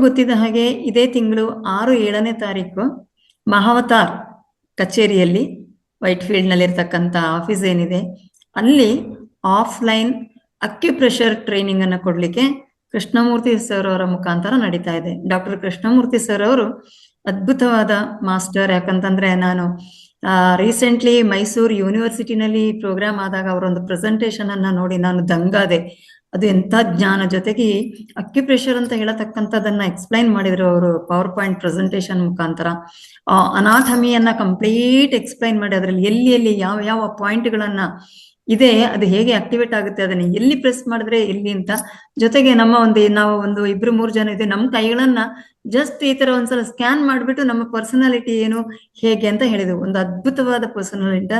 ಗೊತ್ತಿದ್ದ ಹಾಗೆ ಇದೇ ತಿಂಗಳು 6-7ನೇ ತಾರೀಕು ಮಹಾವತಾರ್ ಕಚೇರಿಯಲ್ಲಿ ವೈಟ್ಫೀಲ್ಡ್ನಲ್ಲಿರ್ತಕ್ಕಂಥ ಆಫೀಸ್ ಏನಿದೆ ಅಲ್ಲಿ ಆಫ್ಲೈನ್ ಅಕ್ಯುಪ್ರೆಷರ್ ಟ್ರೈನಿಂಗ್ ಅನ್ನು ಕೊಡ್ಲಿಕ್ಕೆ ಕೃಷ್ಣಮೂರ್ತಿ ಸರ್ ಅವರ ಮುಖಾಂತರ ನಡೀತಾ ಇದೆ. ಡಾಕ್ಟರ್ ಕೃಷ್ಣಮೂರ್ತಿ ಸರ್ ಅವರು ಅದ್ಭುತವಾದ ಮಾಸ್ಟರ್. ಯಾಕಂತಂದ್ರೆ ನಾನು ರೀಸೆಂಟ್ಲಿ ಮೈಸೂರು ಯೂನಿವರ್ಸಿಟಿನಲ್ಲಿ ಪ್ರೋಗ್ರಾಮ್ ಆದಾಗ ಅವರೊಂದು ಪ್ರೆಸೆಂಟೇಶನ್ ಅನ್ನ ನೋಡಿ ನಾನು ದಂಗಾದೆ. ಅದು ಎಂಥ ಜ್ಞಾನ, ಜೊತೆಗೆ ಅಕ್ಯುಪ್ರೆಷರ್ ಅಂತ ಹೇಳತಕ್ಕಂಥದ್ದನ್ನ ಎಕ್ಸ್ಪ್ಲೈನ್ ಮಾಡಿದ್ರು ಅವರು ಪವರ್ ಪಾಯಿಂಟ್ ಪ್ರೆಸೆಂಟೇಶನ್ ಮುಖಾಂತರ. ಅನಾಟಮಿಯನ್ನ ಕಂಪ್ಲೀಟ್ ಎಕ್ಸ್ಪ್ಲೈನ್ ಮಾಡಿ ಅದರಲ್ಲಿ ಎಲ್ಲಿ ಎಲ್ಲಿ ಯಾವ ಯಾವ ಪಾಯಿಂಟ್ಗಳನ್ನ ಇದೆ, ಅದು ಹೇಗೆ ಆಕ್ಟಿವೇಟ್ ಆಗುತ್ತೆ, ಅದನ್ನ ಎಲ್ಲಿ ಪ್ರೆಸ್ ಮಾಡಿದ್ರೆ ಎಲ್ಲಿ ಅಂತ. ಜೊತೆಗೆ ನಾವು ಒಂದು 2-3 ಜನ ಇದೆ, ನಮ್ಮ ಕೈಗಳನ್ನ ಜಸ್ಟ್ ಈ ತರ ಒಂದ್ಸಲ ಸ್ಕ್ಯಾನ್ ಮಾಡ್ಬಿಟ್ಟು ನಮ್ಮ ಪರ್ಸನಾಲಿಟಿ ಏನು ಹೇಗೆ ಅಂತ ಹೇಳಿದ್ರು. ಒಂದು ಅದ್ಭುತವಾದ ಪರ್ಸನಾಲಿಟಿ.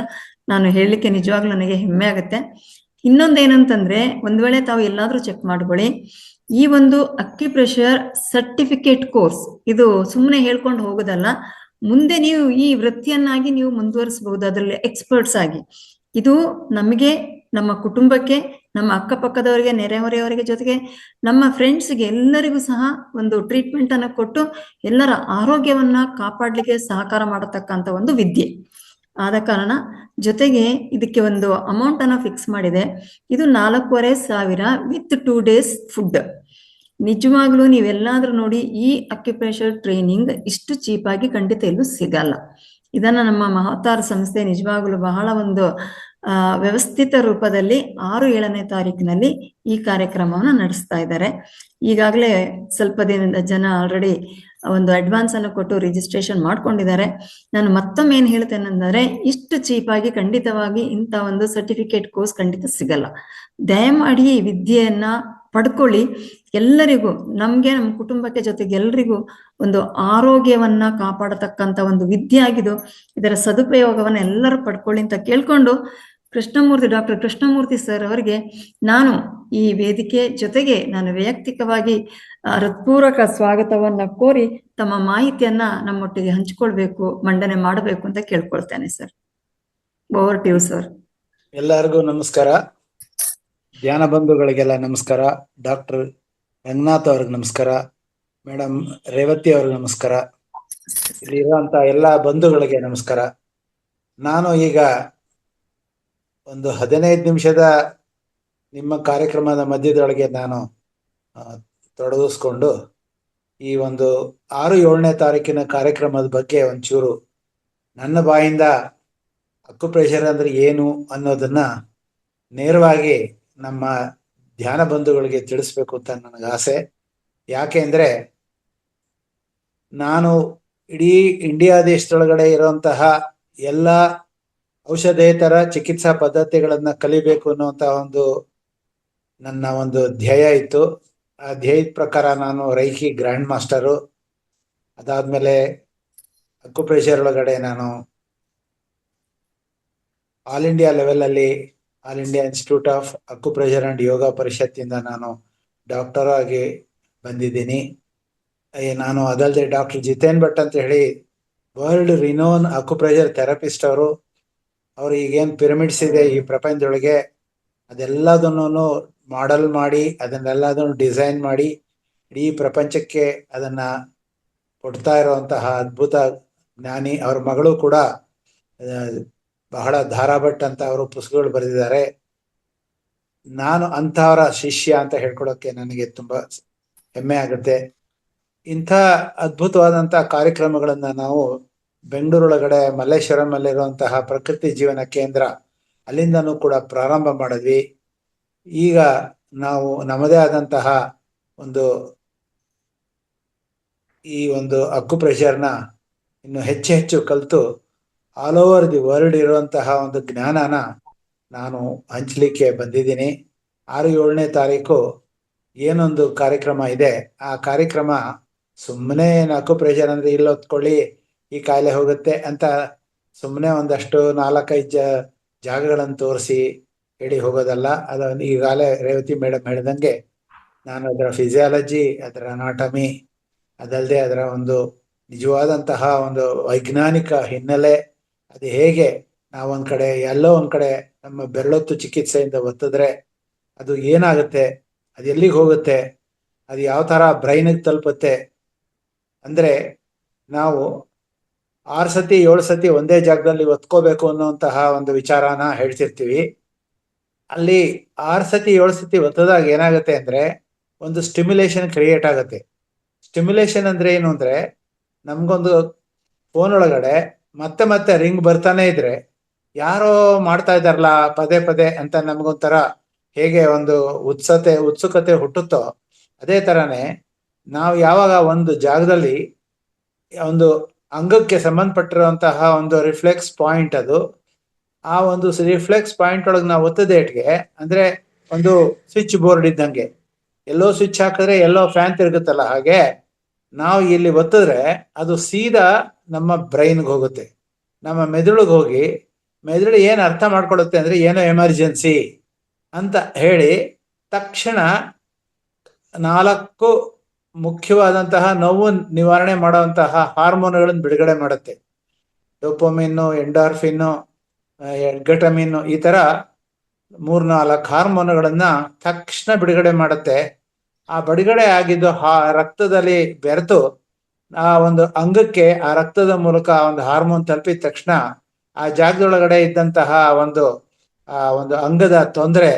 ನಾನು ಹೇಳಲಿಕ್ಕೆ ನಿಜವಾಗ್ಲೂ ನನಗೆ ಹೆಮ್ಮೆ ಆಗುತ್ತೆ. ಇನ್ನೊಂದೇನಂತಂದ್ರೆ, ಒಂದ್ ವೇಳೆ ತಾವು ಎಲ್ಲಾದ್ರೂ ಚೆಕ್ ಮಾಡ್ಕೊಳ್ಳಿ, ಈ ಒಂದು ಅಕ್ಯುಪ್ರೆಷರ್ ಸರ್ಟಿಫಿಕೇಟ್ ಕೋರ್ಸ್ ಇದು ಸುಮ್ಮನೆ ಹೇಳ್ಕೊಂಡು ಹೋಗೋದಲ್ಲ. ಮುಂದೆ ನೀವು ಈ ವೃತ್ತಿಯನ್ನಾಗಿ ನೀವು ಮುಂದುವರಿಸಬಹುದು, ಅದರಲ್ಲಿ ಎಕ್ಸ್ಪರ್ಟ್ಸ್ ಆಗಿ. ಇದು ನಮಗೆ, ನಮ್ಮ ಕುಟುಂಬಕ್ಕೆ, ನಮ್ಮ ಅಕ್ಕಪಕ್ಕದವರಿಗೆ, ನೆರೆಹೊರೆಯವರಿಗೆ, ಜೊತೆಗೆ ನಮ್ಮ ಫ್ರೆಂಡ್ಸ್ಗೆ ಎಲ್ಲರಿಗೂ ಸಹ ಒಂದು ಟ್ರೀಟ್ಮೆಂಟ್ ಅನ್ನ ಕೊಟ್ಟು ಎಲ್ಲರ ಆರೋಗ್ಯವನ್ನ ಕಾಪಾಡ್ಲಿಕ್ಕೆ ಸಹಕಾರ ಮಾಡತಕ್ಕಂಥ ಒಂದು ವಿದ್ಯೆ ಆದ ಕಾರಣ, ಜೊತೆಗೆ ಇದಕ್ಕೆ ಒಂದು ಅಮೌಂಟ್ ಅನ್ನ ಫಿಕ್ಸ್ ಮಾಡಿದೆ. ಇದು 4,500 ವಿತ್ 2 days ಫುಡ್. ನಿಜವಾಗ್ಲೂ ನೀವೆಲ್ಲಾದ್ರೂ ನೋಡಿ, ಈ ಅಕ್ಯುಪ್ರೆಷರ್ ಟ್ರೈನಿಂಗ್ ಇಷ್ಟು ಚೀಪಾಗಿ ಖಂಡಿತ ಎಲ್ಲೂ ಸಿಗಲ್ಲ. ಇದನ್ನ ನಮ್ಮ ಮಹತಾರ್ ಸಂಸ್ಥೆ ನಿಜವಾಗ್ಲೂ ಬಹಳ ಒಂದು ವ್ಯವಸ್ಥಿತ ರೂಪದಲ್ಲಿ 6-7ನೇ ತಾರೀಕಿನಲ್ಲಿ ಈ ಕಾರ್ಯಕ್ರಮವನ್ನು ನಡೆಸ್ತಾ ಇದ್ದಾರೆ. ಈಗಾಗಲೇ ಸ್ವಲ್ಪ ದಿನದ ಜನ ಆಲ್ರೆಡಿ ಒಂದು ಅಡ್ವಾನ್ಸ್ ಅನ್ನು ಕೊಟ್ಟು ರಿಜಿಸ್ಟ್ರೇಷನ್ ಮಾಡ್ಕೊಂಡಿದ್ದಾರೆ. ನಾನು ಮತ್ತೊಮ್ಮೆ ಏನ್ ಹೇಳ್ತೇನೆಂದರೆ, ಇಷ್ಟು ಚೀಪಾಗಿ ಖಂಡಿತವಾಗಿ ಇಂಥ ಒಂದು ಸರ್ಟಿಫಿಕೇಟ್ ಕೋರ್ಸ್ ಖಂಡಿತ ಸಿಗಲ್ಲ. ದಯಮಾಡಿ ಈ ವಿದ್ಯೆಯನ್ನ ಪಡ್ಕೊಳ್ಳಿ. ಎಲ್ಲರಿಗೂ, ನಮ್ಗೆ, ನಮ್ಮ ಕುಟುಂಬಕ್ಕೆ, ಜೊತೆಗೆ ಎಲ್ರಿಗೂ ಒಂದು ಆರೋಗ್ಯವನ್ನ ಕಾಪಾಡತಕ್ಕಂಥ ಒಂದು ವಿದ್ಯೆ ಆಗಿದ್ದು, ಇದರ ಸದುಪಯೋಗವನ್ನ ಎಲ್ಲರೂ ಪಡ್ಕೊಳ್ಳಿ ಅಂತ ಕೇಳ್ಕೊಂಡು, ಡಾಕ್ಟರ್ ಕೃಷ್ಣಮೂರ್ತಿ ಸರ್ ಅವರಿಗೆ ನಾನು ಈ ವೇದಿಕೆ ಜೊತೆಗೆ ನಾನು ವೈಯಕ್ತಿಕವಾಗಿ ಹೃತ್ಪೂರ್ವಕ ಸ್ವಾಗತವನ್ನ ಕೋರಿ ತಮ್ಮ ಮಾಹಿತಿಯನ್ನ ನಮ್ಮೊಟ್ಟಿಗೆ ಹಂಚಿಕೊಳ್ಬೇಕು, ಮಂಡನೆ ಮಾಡಬೇಕು ಅಂತ ಕೇಳ್ಕೊಳ್ತೇನೆ sir. Over to you sir. ಎಲ್ಲರಿಗೂ ನಮಸ್ಕಾರ. ಧ್ಯಾನ ಬಂಧುಗಳಿಗೆಲ್ಲ ನಮಸ್ಕಾರ. ಡಾಕ್ಟರ್ ರಂಗನಾಥ್ ಅವ್ರಿಗೆ ನಮಸ್ಕಾರ. ಮೇಡಮ್ ರೇವತಿ ಅವ್ರಿಗೆ ನಮಸ್ಕಾರ. ಇಲ್ಲಿರುವಂತ ಎಲ್ಲಾ ಬಂಧುಗಳಿಗೆ ನಮಸ್ಕಾರ. ನಾನು ಈಗ ಒಂದು 15 ನಿಮಿಷದ ನಿಮ್ಮ ಕಾರ್ಯಕ್ರಮದ ಮಧ್ಯದೊಳಗೆ ನಾನು ತೊಡಗಿಸ್ಕೊಂಡು ಈ ಒಂದು 6-7ನೇ ತಾರೀಕಿನ ಕಾರ್ಯಕ್ರಮದ ಬಗ್ಗೆ ಒಂಚೂರು ನನ್ನ ಬಾಯಿಂದ ಅಕ್ಯುಪ್ರೆಷರ್ ಅಂದ್ರೆ ಏನು ಅನ್ನೋದನ್ನ ನೇರವಾಗಿ ನಮ್ಮ ಧ್ಯಾನ ಬಂಧುಗಳಿಗೆ ತಿಳಿಸ್ಬೇಕು ಅಂತ ನನಗೆ ಆಸೆ. ಯಾಕೆ ಅಂದ್ರೆ, ನಾನು ಇಡೀ ಇಂಡಿಯಾ ದೇಶದೊಳಗಡೆ ಇರುವಂತಹ ಎಲ್ಲ ಔಷಧೇತರ ಚಿಕಿತ್ಸಾ ಪದ್ಧತಿಗಳನ್ನ ಕಲಿಬೇಕು ಅನ್ನುವಂತ ಒಂದು ನನ್ನ ಒಂದು ಧ್ಯೇಯ ಇತ್ತು. ಆ ಧ್ಯೇಯದ ಪ್ರಕಾರ ನಾನು ರೈಕಿ ಗ್ರ್ಯಾಂಡ್ ಮಾಸ್ಟರು, ಅದಾದ್ಮೇಲೆ ಅಕ್ಯುಪ್ರೆಷರ್ ಒಳಗಡೆ ನಾನು ಆಲ್ ಇಂಡಿಯಾ ಲೆವೆಲ್ ಅಲ್ಲಿ all India institute of acupressure and yoga ಪರಿಷತ್ತಿಂದ ನಾನು ಡಾಕ್ಟರ್ ಆಗಿ ಬಂದಿದ್ದೀನಿ. ನಾನು ಅದಲ್ಲದೆ ಡಾಕ್ಟರ್ ಜಿತೇನ್ ಭಟ್ ಅಂತ ಹೇಳಿ ವರ್ಲ್ಡ್ ರಿನೋನ್ ಅಕ್ಯುಪ್ರೆಷರ್ ಥೆರಪಿಸ್ಟ್ ಅವರು ಈಗೇನು ಪಿರಮಿಡ್ಸ್ ಇದೆ ಈ ಪ್ರಪಂಚದೊಳಗೆ ಅದೆಲ್ಲದನ್ನು ಮಾಡೆಲ್ ಮಾಡಿ ಅದನ್ನೆಲ್ಲದನ್ನು ಡಿಸೈನ್ ಮಾಡಿ ಇಡೀ ಪ್ರಪಂಚಕ್ಕೆ ಅದನ್ನ ಕೊಡ್ತಾ ಇರುವಂತಹ ಅದ್ಭುತ ಜ್ಞಾನಿ. ಅವ್ರ ಮಗಳು ಕೂಡ ಬಹಳ ಧಾರಾಭಟ್ ಅಂತ ಅವರು ಪುಸ್ತಕಗಳು ಬರೆದಿದ್ದಾರೆ. ನಾನು ಅಂಥವರ ಶಿಷ್ಯ ಅಂತ ಹೇಳ್ಕೊಳಕ್ಕೆ ನನಗೆ ತುಂಬಾ ಹೆಮ್ಮೆ ಆಗುತ್ತೆ. ಇಂಥ ಅದ್ಭುತವಾದಂತಹ ಕಾರ್ಯಕ್ರಮಗಳನ್ನ ನಾವು ಬೆಂಗಳೂರೊಳಗಡೆ ಮಲ್ಲೇಶ್ವರಂ ಅಲ್ಲಿರುವಂತಹ ಪ್ರಕೃತಿ ಜೀವನ ಕೇಂದ್ರ ಅಲ್ಲಿಂದನೂ ಕೂಡ ಪ್ರಾರಂಭ ಮಾಡಿದ್ವಿ. ಈಗ ನಾವು ನಮ್ಮದೇ ಆದಂತಹ ಒಂದು ಈ ಒಂದು ಅಕ್ಯುಪ್ರೆಷರ್ನ ಇನ್ನು ಹೆಚ್ಚು ಹೆಚ್ಚು ಕಲಿತು ಆಲ್ ಓವರ್ ದಿ ವರ್ಲ್ಡ್ ಇರುವಂತಹ ಒಂದು ಜ್ಞಾನನ ನಾನು ಹಂಚಲಿಕ್ಕೆ ಬಂದಿದ್ದೀನಿ. 6-7ನೇ ತಾರೀಕು ಏನೊಂದು ಕಾರ್ಯಕ್ರಮ ಇದೆ, ಆ ಕಾರ್ಯಕ್ರಮ ಸುಮ್ಮನೆ ಅಕ್ಯುಪ್ರೆಷರ್ ಅಂದ್ರೆ ಇಲ್ಲಿ ಹೊತ್ಕೊಳ್ಳಿ ಈ ಕಾಯಿಲೆ ಹೋಗುತ್ತೆ ಅಂತ ಸುಮ್ಮನೆ ಒಂದಷ್ಟು 4-5 ಜಾಗಗಳನ್ನು ತೋರಿಸಿ ಹೇಳಿ ಹೋಗೋದಲ್ಲ. ಅದನ್ನು ಈಗಾಗಲೇ ರೇವತಿ ಮೇಡಮ್ ಹೇಳಿದಂಗೆ ನಾನು ಅದರ ಫಿಸಿಯಾಲಜಿ, ಅದರ ಅನಾಟಮಿ, ಅದಲ್ಲದೆ ಅದರ ಒಂದು ನಿಜವಾದಂತಹ ಒಂದು ವೈಜ್ಞಾನಿಕ ಹಿನ್ನೆಲೆ, ಅದು ಹೇಗೆ ನಾವೊಂದ್ ಕಡೆ ಎಲ್ಲೋ ಒಂದ್ ಕಡೆ ನಮ್ಮ ಬೆರಳೊತ್ತು ಚಿಕಿತ್ಸೆಯಿಂದ ಒತ್ತಿದ್ರೆ ಅದು ಏನಾಗುತ್ತೆ, ಅದು ಎಲ್ಲಿಗೆ ಹೋಗುತ್ತೆ, ಅದು ಯಾವ ಥರ ಬ್ರೈನಿಗೆ ತಲುಪುತ್ತೆ ಅಂದರೆ, ನಾವು 6 ಸತಿ 7 ಸತಿ ಒಂದೇ ಜಾಗದಲ್ಲಿ ಒತ್ಕೋಬೇಕು ಅನ್ನುವಂತಹ ಒಂದು ವಿಚಾರನ ಹೇಳ್ತಿರ್ತೀವಿ. ಅಲ್ಲಿ 6 ಸತಿ 7 ಸತಿ ಒತ್ತದಾಗ ಏನಾಗುತ್ತೆ ಅಂದರೆ, ಒಂದು ಸ್ಟಿಮ್ಯುಲೇಷನ್ ಕ್ರಿಯೇಟ್ ಆಗುತ್ತೆ. ಸ್ಟಿಮ್ಯುಲೇಷನ್ ಅಂದರೆ ಏನು ಅಂದರೆ, ನಮಗೊಂದು ಫೋನ್ ಒಳಗಡೆ ಮತ್ತೆ ಮತ್ತೆ ರಿಂಗ್ ಬರ್ತಾನೆ ಇದ್ರೆ, ಯಾರೋ ಮಾಡ್ತಾ ಇದ್ದಾರಲ್ಲ ಪದೇ ಪದೇ ಅಂತ ನಮಗೊಂಥರ ಹೇಗೆ ಒಂದು ಉತ್ಸುಕತೆ ಹುಟ್ಟುತ್ತೋ, ಅದೇ ಥರನೇ ನಾವು ಯಾವಾಗ ಒಂದು ಜಾಗದಲ್ಲಿ ಒಂದು ಅಂಗಕ್ಕೆ ಸಂಬಂಧಪಟ್ಟಿರುವಂತಹ ಒಂದು ರಿಫ್ಲೆಕ್ಸ್ ಪಾಯಿಂಟ್, ಅದು ಆ ಒಂದು ರಿಫ್ಲೆಕ್ಸ್ ಪಾಯಿಂಟ್ ಒಳಗೆ ನಾವು ಒತ್ತದೇಟ್ಗೆ ಅಂದರೆ, ಒಂದು ಸ್ವಿಚ್ ಬೋರ್ಡ್ ಇದ್ದಂಗೆ, ಎಲ್ಲೋ ಸ್ವಿಚ್ ಹಾಕಿದ್ರೆ ಎಲ್ಲೋ ಫ್ಯಾನ್ ತಿರುಗುತ್ತಲ್ಲ, ಹಾಗೆ ನಾವು ಇಲ್ಲಿ ಒತ್ತಿದ್ರೆ ಅದು ಸೀದಾ ನಮ್ಮ ಬ್ರೈನ್ಗೆ ಹೋಗುತ್ತೆ, ನಮ್ಮ ಮೆದುಳಿಗೆ ಹೋಗಿ ಮೆದುಳು ಏನು ಅರ್ಥ ಮಾಡ್ಕೊಳ್ಳುತ್ತೆ ಅಂದರೆ, ಏನೋ ಎಮರ್ಜೆನ್ಸಿ ಅಂತ ಹೇಳಿ ತಕ್ಷಣ 4 ಮುಖ್ಯವಾದಂತಹ ನೋವು ನಿವಾರಣೆ ಮಾಡುವಂತಹ ಹಾರ್ಮೋನ್ಗಳನ್ನು ಬಿಡುಗಡೆ ಮಾಡುತ್ತೆ. ಡೋಪೋಮಿನ್ನು, ಎಂಡಾರ್ಫಿನ್ನು, ಎಡ್ಗಟಮಿನ್ನು, ಈ ಥರ 3-4 ಹಾರ್ಮೋನ್ಗಳನ್ನು ತಕ್ಷಣ ಬಿಡುಗಡೆ ಮಾಡುತ್ತೆ. ಆ ಬಿಡುಗಡೆ ಆಗಿದ್ದು ರಕ್ತದಲ್ಲಿ ಬೆರೆತು ಆ ಒಂದು ಅಂಗಕ್ಕೆ ಆ ರಕ್ತದ ಮೂಲಕ ಒಂದು ಹಾರ್ಮೋನ್ ತಲುಪಿದ ತಕ್ಷಣ ಆ ಜಾಗದೊಳಗಡೆ ಇದ್ದಂತಹ ಒಂದು ಅಂಗದ ತೊಂದರೆ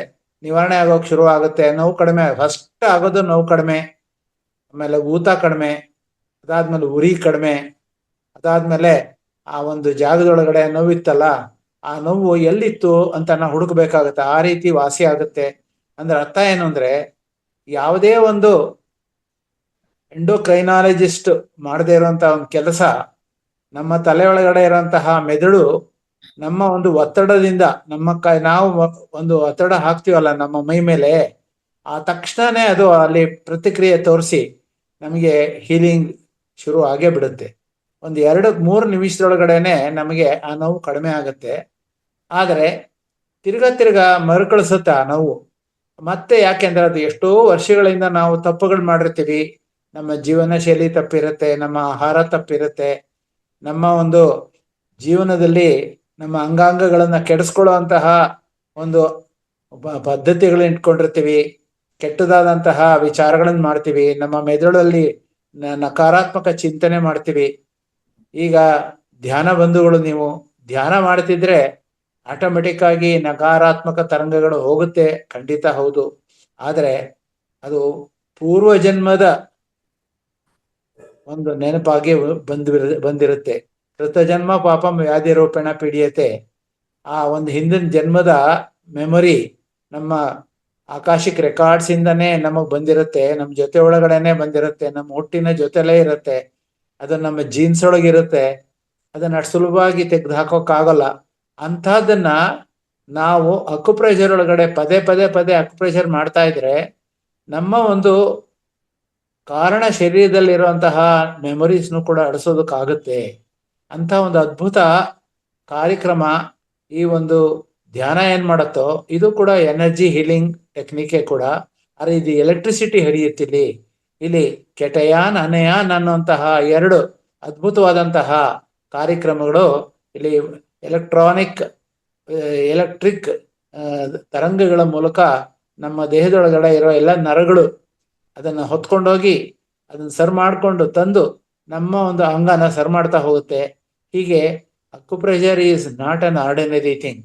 ನಿವಾರಣೆ ಆಗೋಕೆ ಶುರು ಆಗುತ್ತೆ. ನೋವು ಕಡಿಮೆ, ಫಸ್ಟ್ ಆಗೋದು ನೋವು ಕಡಿಮೆ, ಆಮೇಲೆ ಊತ ಕಡಿಮೆ, ಅದಾದ್ಮೇಲೆ ಉರಿ ಕಡಿಮೆ, ಅದಾದ್ಮೇಲೆ ಆ ಒಂದು ಜಾಗದೊಳಗಡೆ ನೋವಿತ್ತಲ್ಲ, ಆ ನೋವು ಎಲ್ಲಿತ್ತು ಅಂತ ನಾವು ಹುಡುಕಬೇಕಾಗತ್ತೆ, ಆ ರೀತಿ ವಾಸಿ ಆಗುತ್ತೆ. ಅಂದ್ರೆ ಅರ್ಥ ಏನು ಅಂದ್ರೆ, ಯಾವುದೇ ಒಂದು ಎಂಡೋಕ್ರೈನಾಲಜಿಸ್ಟ್ ಮಾಡದೇ ಇರುವಂತಹ ಒಂದು ಕೆಲಸ ನಮ್ಮ ತಲೆ ಒಳಗಡೆ ಇರುವಂತಹ ಮೆದುಳು ನಮ್ಮ ಒಂದು ಒತ್ತಡದಿಂದ ನಾವು ಒಂದು ಒತ್ತಡ ಹಾಕ್ತೀವಲ್ಲ ನಮ್ಮ ಮೈ ಮೇಲೆ, ಆ ತಕ್ಷಣನೇ ಅದು ಅಲ್ಲಿ ಪ್ರತಿಕ್ರಿಯೆ ತೋರಿಸಿ ನಮಗೆ ಹೀಲಿಂಗ್ ಶುರು ಆಗೇ ಬಿಡುತ್ತೆ. ಒಂದು 2-3 ನಿಮಿಷದೊಳಗಡೆನೆ ನಮಗೆ ಆ ನೋವು ಕಡಿಮೆ ಆಗುತ್ತೆ. ಆದರೆ ತಿರ್ಗಾ ಮರುಕಳಿಸುತ್ತೆ ಆ ನೋವು ಮತ್ತೆ. ಯಾಕೆಂದ್ರೆ ಅದು ಎಷ್ಟೋ ವರ್ಷಗಳಿಂದ ನಾವು ತಪ್ಪುಗಳು ಮಾಡಿರ್ತೀವಿ. ನಮ್ಮ ಜೀವನ ಶೈಲಿ ತಪ್ಪಿರುತ್ತೆ, ನಮ್ಮ ಆಹಾರ ತಪ್ಪಿರುತ್ತೆ, ನಮ್ಮ ಒಂದು ಜೀವನದಲ್ಲಿ ನಮ್ಮ ಅಂಗಾಂಗಗಳನ್ನ ಕೆಡಿಸ್ಕೊಳ್ಳುವಂತಹ ಒಂದು ಪದ್ಧತಿಗಳನ್ನ ಇಟ್ಕೊಂಡಿರ್ತೀವಿ, ಕೆಟ್ಟದಾದಂತಹ ವಿಚಾರಗಳನ್ನ ಮಾಡ್ತೀವಿ, ನಮ್ಮ ಮೆದುಳಲ್ಲಿ ನಕಾರಾತ್ಮಕ ಚಿಂತನೆ ಮಾಡ್ತೀವಿ. ಈಗ ಧ್ಯಾನ ಬಂಧುಗಳು, ನೀವು ಧ್ಯಾನ ಮಾಡ್ತಿದ್ರೆ ಆಟೋಮೆಟಿಕ್ ಆಗಿ ನಕಾರಾತ್ಮಕ ತರಂಗಗಳು ಹೋಗುತ್ತೆ, ಖಂಡಿತ ಹೌದು. ಆದರೆ ಅದು ಪೂರ್ವ ಜನ್ಮದ ಒಂದು ನೆನಪಾಗಿ ಬಂದಿರುತ್ತೆ. ಕೃತಜನ್ಮ ಪಾಪಂ ವ್ಯಾಧಿ ರೂಪೇಣ ಪೀಡಿಯತೆ. ಆ ಒಂದು ಹಿಂದಿನ ಜನ್ಮದ ಮೆಮೊರಿ ನಮ್ಮ ಆಕಾಶಿಕ್ ರೆಕಾರ್ಡ್ಸ್ ಇಂದನೇ ನಮಗ್ ಬಂದಿರುತ್ತೆ, ನಮ್ಮ ಜೊತೆ ಒಳಗಡೆನೆ ಬಂದಿರುತ್ತೆ, ನಮ್ಮ ಹುಟ್ಟಿನ ಜೊತೆಲೇ ಇರುತ್ತೆ, ಅದು ನಮ್ಮ ಜೀನ್ಸ್ ಒಳಗಿರುತ್ತೆ. ಅದನ್ನ ಅಷ್ಟು ಸುಲಭವಾಗಿ ತೆಗೆದು ಹಾಕೋಕ್ಕಾಗಲ್ಲ. ಅಂಥದ್ದನ್ನ ನಾವು ಅಕ್ಯುಪ್ರೆಷರ್ ಒಳಗಡೆ ಪದೇ ಅಕ್ಯುಪ್ರೆಷರ್ ಮಾಡ್ತಾ ಇದ್ರೆ ನಮ್ಮ ಒಂದು ಕಾರಣ ಶರೀರದಲ್ಲಿರುವಂತಹ ಮೆಮೊರೀಸ್ನು ಕೂಡ ಅಳಿಸೋದಕ್ಕಾಗುತ್ತೆ. ಅಂತ ಒಂದು ಅದ್ಭುತ ಕಾರ್ಯಕ್ರಮ ಈ ಒಂದು ಧ್ಯಾನ ಏನ್ ಮಾಡತ್ತೋ, ಇದು ಕೂಡ ಎನರ್ಜಿ ಹೀಲಿಂಗ್ ಟೆಕ್ನಿಕೆ ಕೂಡ. ಆದರೆ ಇದು ಎಲೆಕ್ಟ್ರಿಸಿಟಿ ಹರಿಯುತ್ತಿಲ್ಲಿ. ಇಲ್ಲಿ ಕೆಟಯಾನ್ ಅನಯಾನ್ ಅನ್ನುವಂತಹ 2 ಅದ್ಭುತವಾದಂತಹ ಕಾರ್ಯಕ್ರಮಗಳು ಇಲ್ಲಿ ಎಲೆಕ್ಟ್ರಿಕ್ ತರಂಗಗಳ ಮೂಲಕ ನಮ್ಮ ದೇಹದೊಳಗಡೆ ಇರೋ ಎಲ್ಲ ನರಗಳು ಅದನ್ನು ಹೊತ್ಕೊಂಡೋಗಿ ಅದನ್ನ ಸರ್ ಮಾಡಿಕೊಂಡು ತಂದು ನಮ್ಮ ಒಂದು ಅಂಗನ ಸರ್ ಮಾಡ್ತಾ ಹೋಗುತ್ತೆ. ಹೀಗೆ acupressure is not an ordinary thing,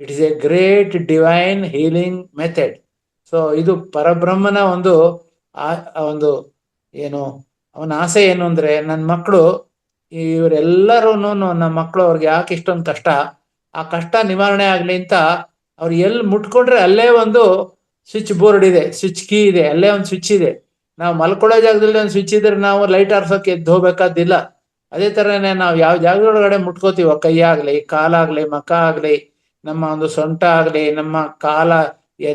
it is A great divine healing method. So ಇದು ಪರಬ್ರಹ್ಮನ ಒಂದು ಏನು ಅವನ ಆಸೆ ಏನು ಅಂದ್ರೆ, ನನ್ನ ಮಕ್ಕಳು ಇವರೆಲ್ಲರೂ ನಮ್ಮ ಮಕ್ಕಳು ಅವ್ರಿಗೆ ಯಾಕೆ ಇಷ್ಟೊಂದು ಕಷ್ಟ, ಆ ಕಷ್ಟ ನಿವಾರಣೆ ಆಗ್ಲಿ ಅಂತ ಅವ್ರು ಎಲ್ಲಿ ಮುಟ್ಕೊಂಡ್ರೆ ಅಲ್ಲೇ ಒಂದು ಸ್ವಿಚ್ ಬೋರ್ಡ್ ಇದೆ, ಸ್ವಿಚ್ ಕೀ ಇದೆ, ಅಲ್ಲೇ ಒಂದು ಸ್ವಿಚ್ ಇದೆ. ನಾವು ಮಲ್ಕೊಳ್ಳೋ ಜಾಗದಲ್ಲಿ ಒಂದು ಸ್ವಿಚ್ ಇದ್ರೆ ನಾವು ಲೈಟ್ ಆರ್ಸೋಕೆ ಎದ್ದು ಹೋಗ್ಬೇಕಾದಿಲ್ಲ. ಅದೇ ತರನೇ ನಾವು ಯಾವ ಜಾಗದೊಳಗಡೆ ಮುಟ್ಕೋತೀವೋ, ಕೈ ಆಗ್ಲಿ, ಕಾಲಾಗ್ಲಿ, ಮಖ ಆಗ್ಲಿ, ನಮ್ಮ ಒಂದು ಸೊಂಟ ಆಗ್ಲಿ, ನಮ್ಮ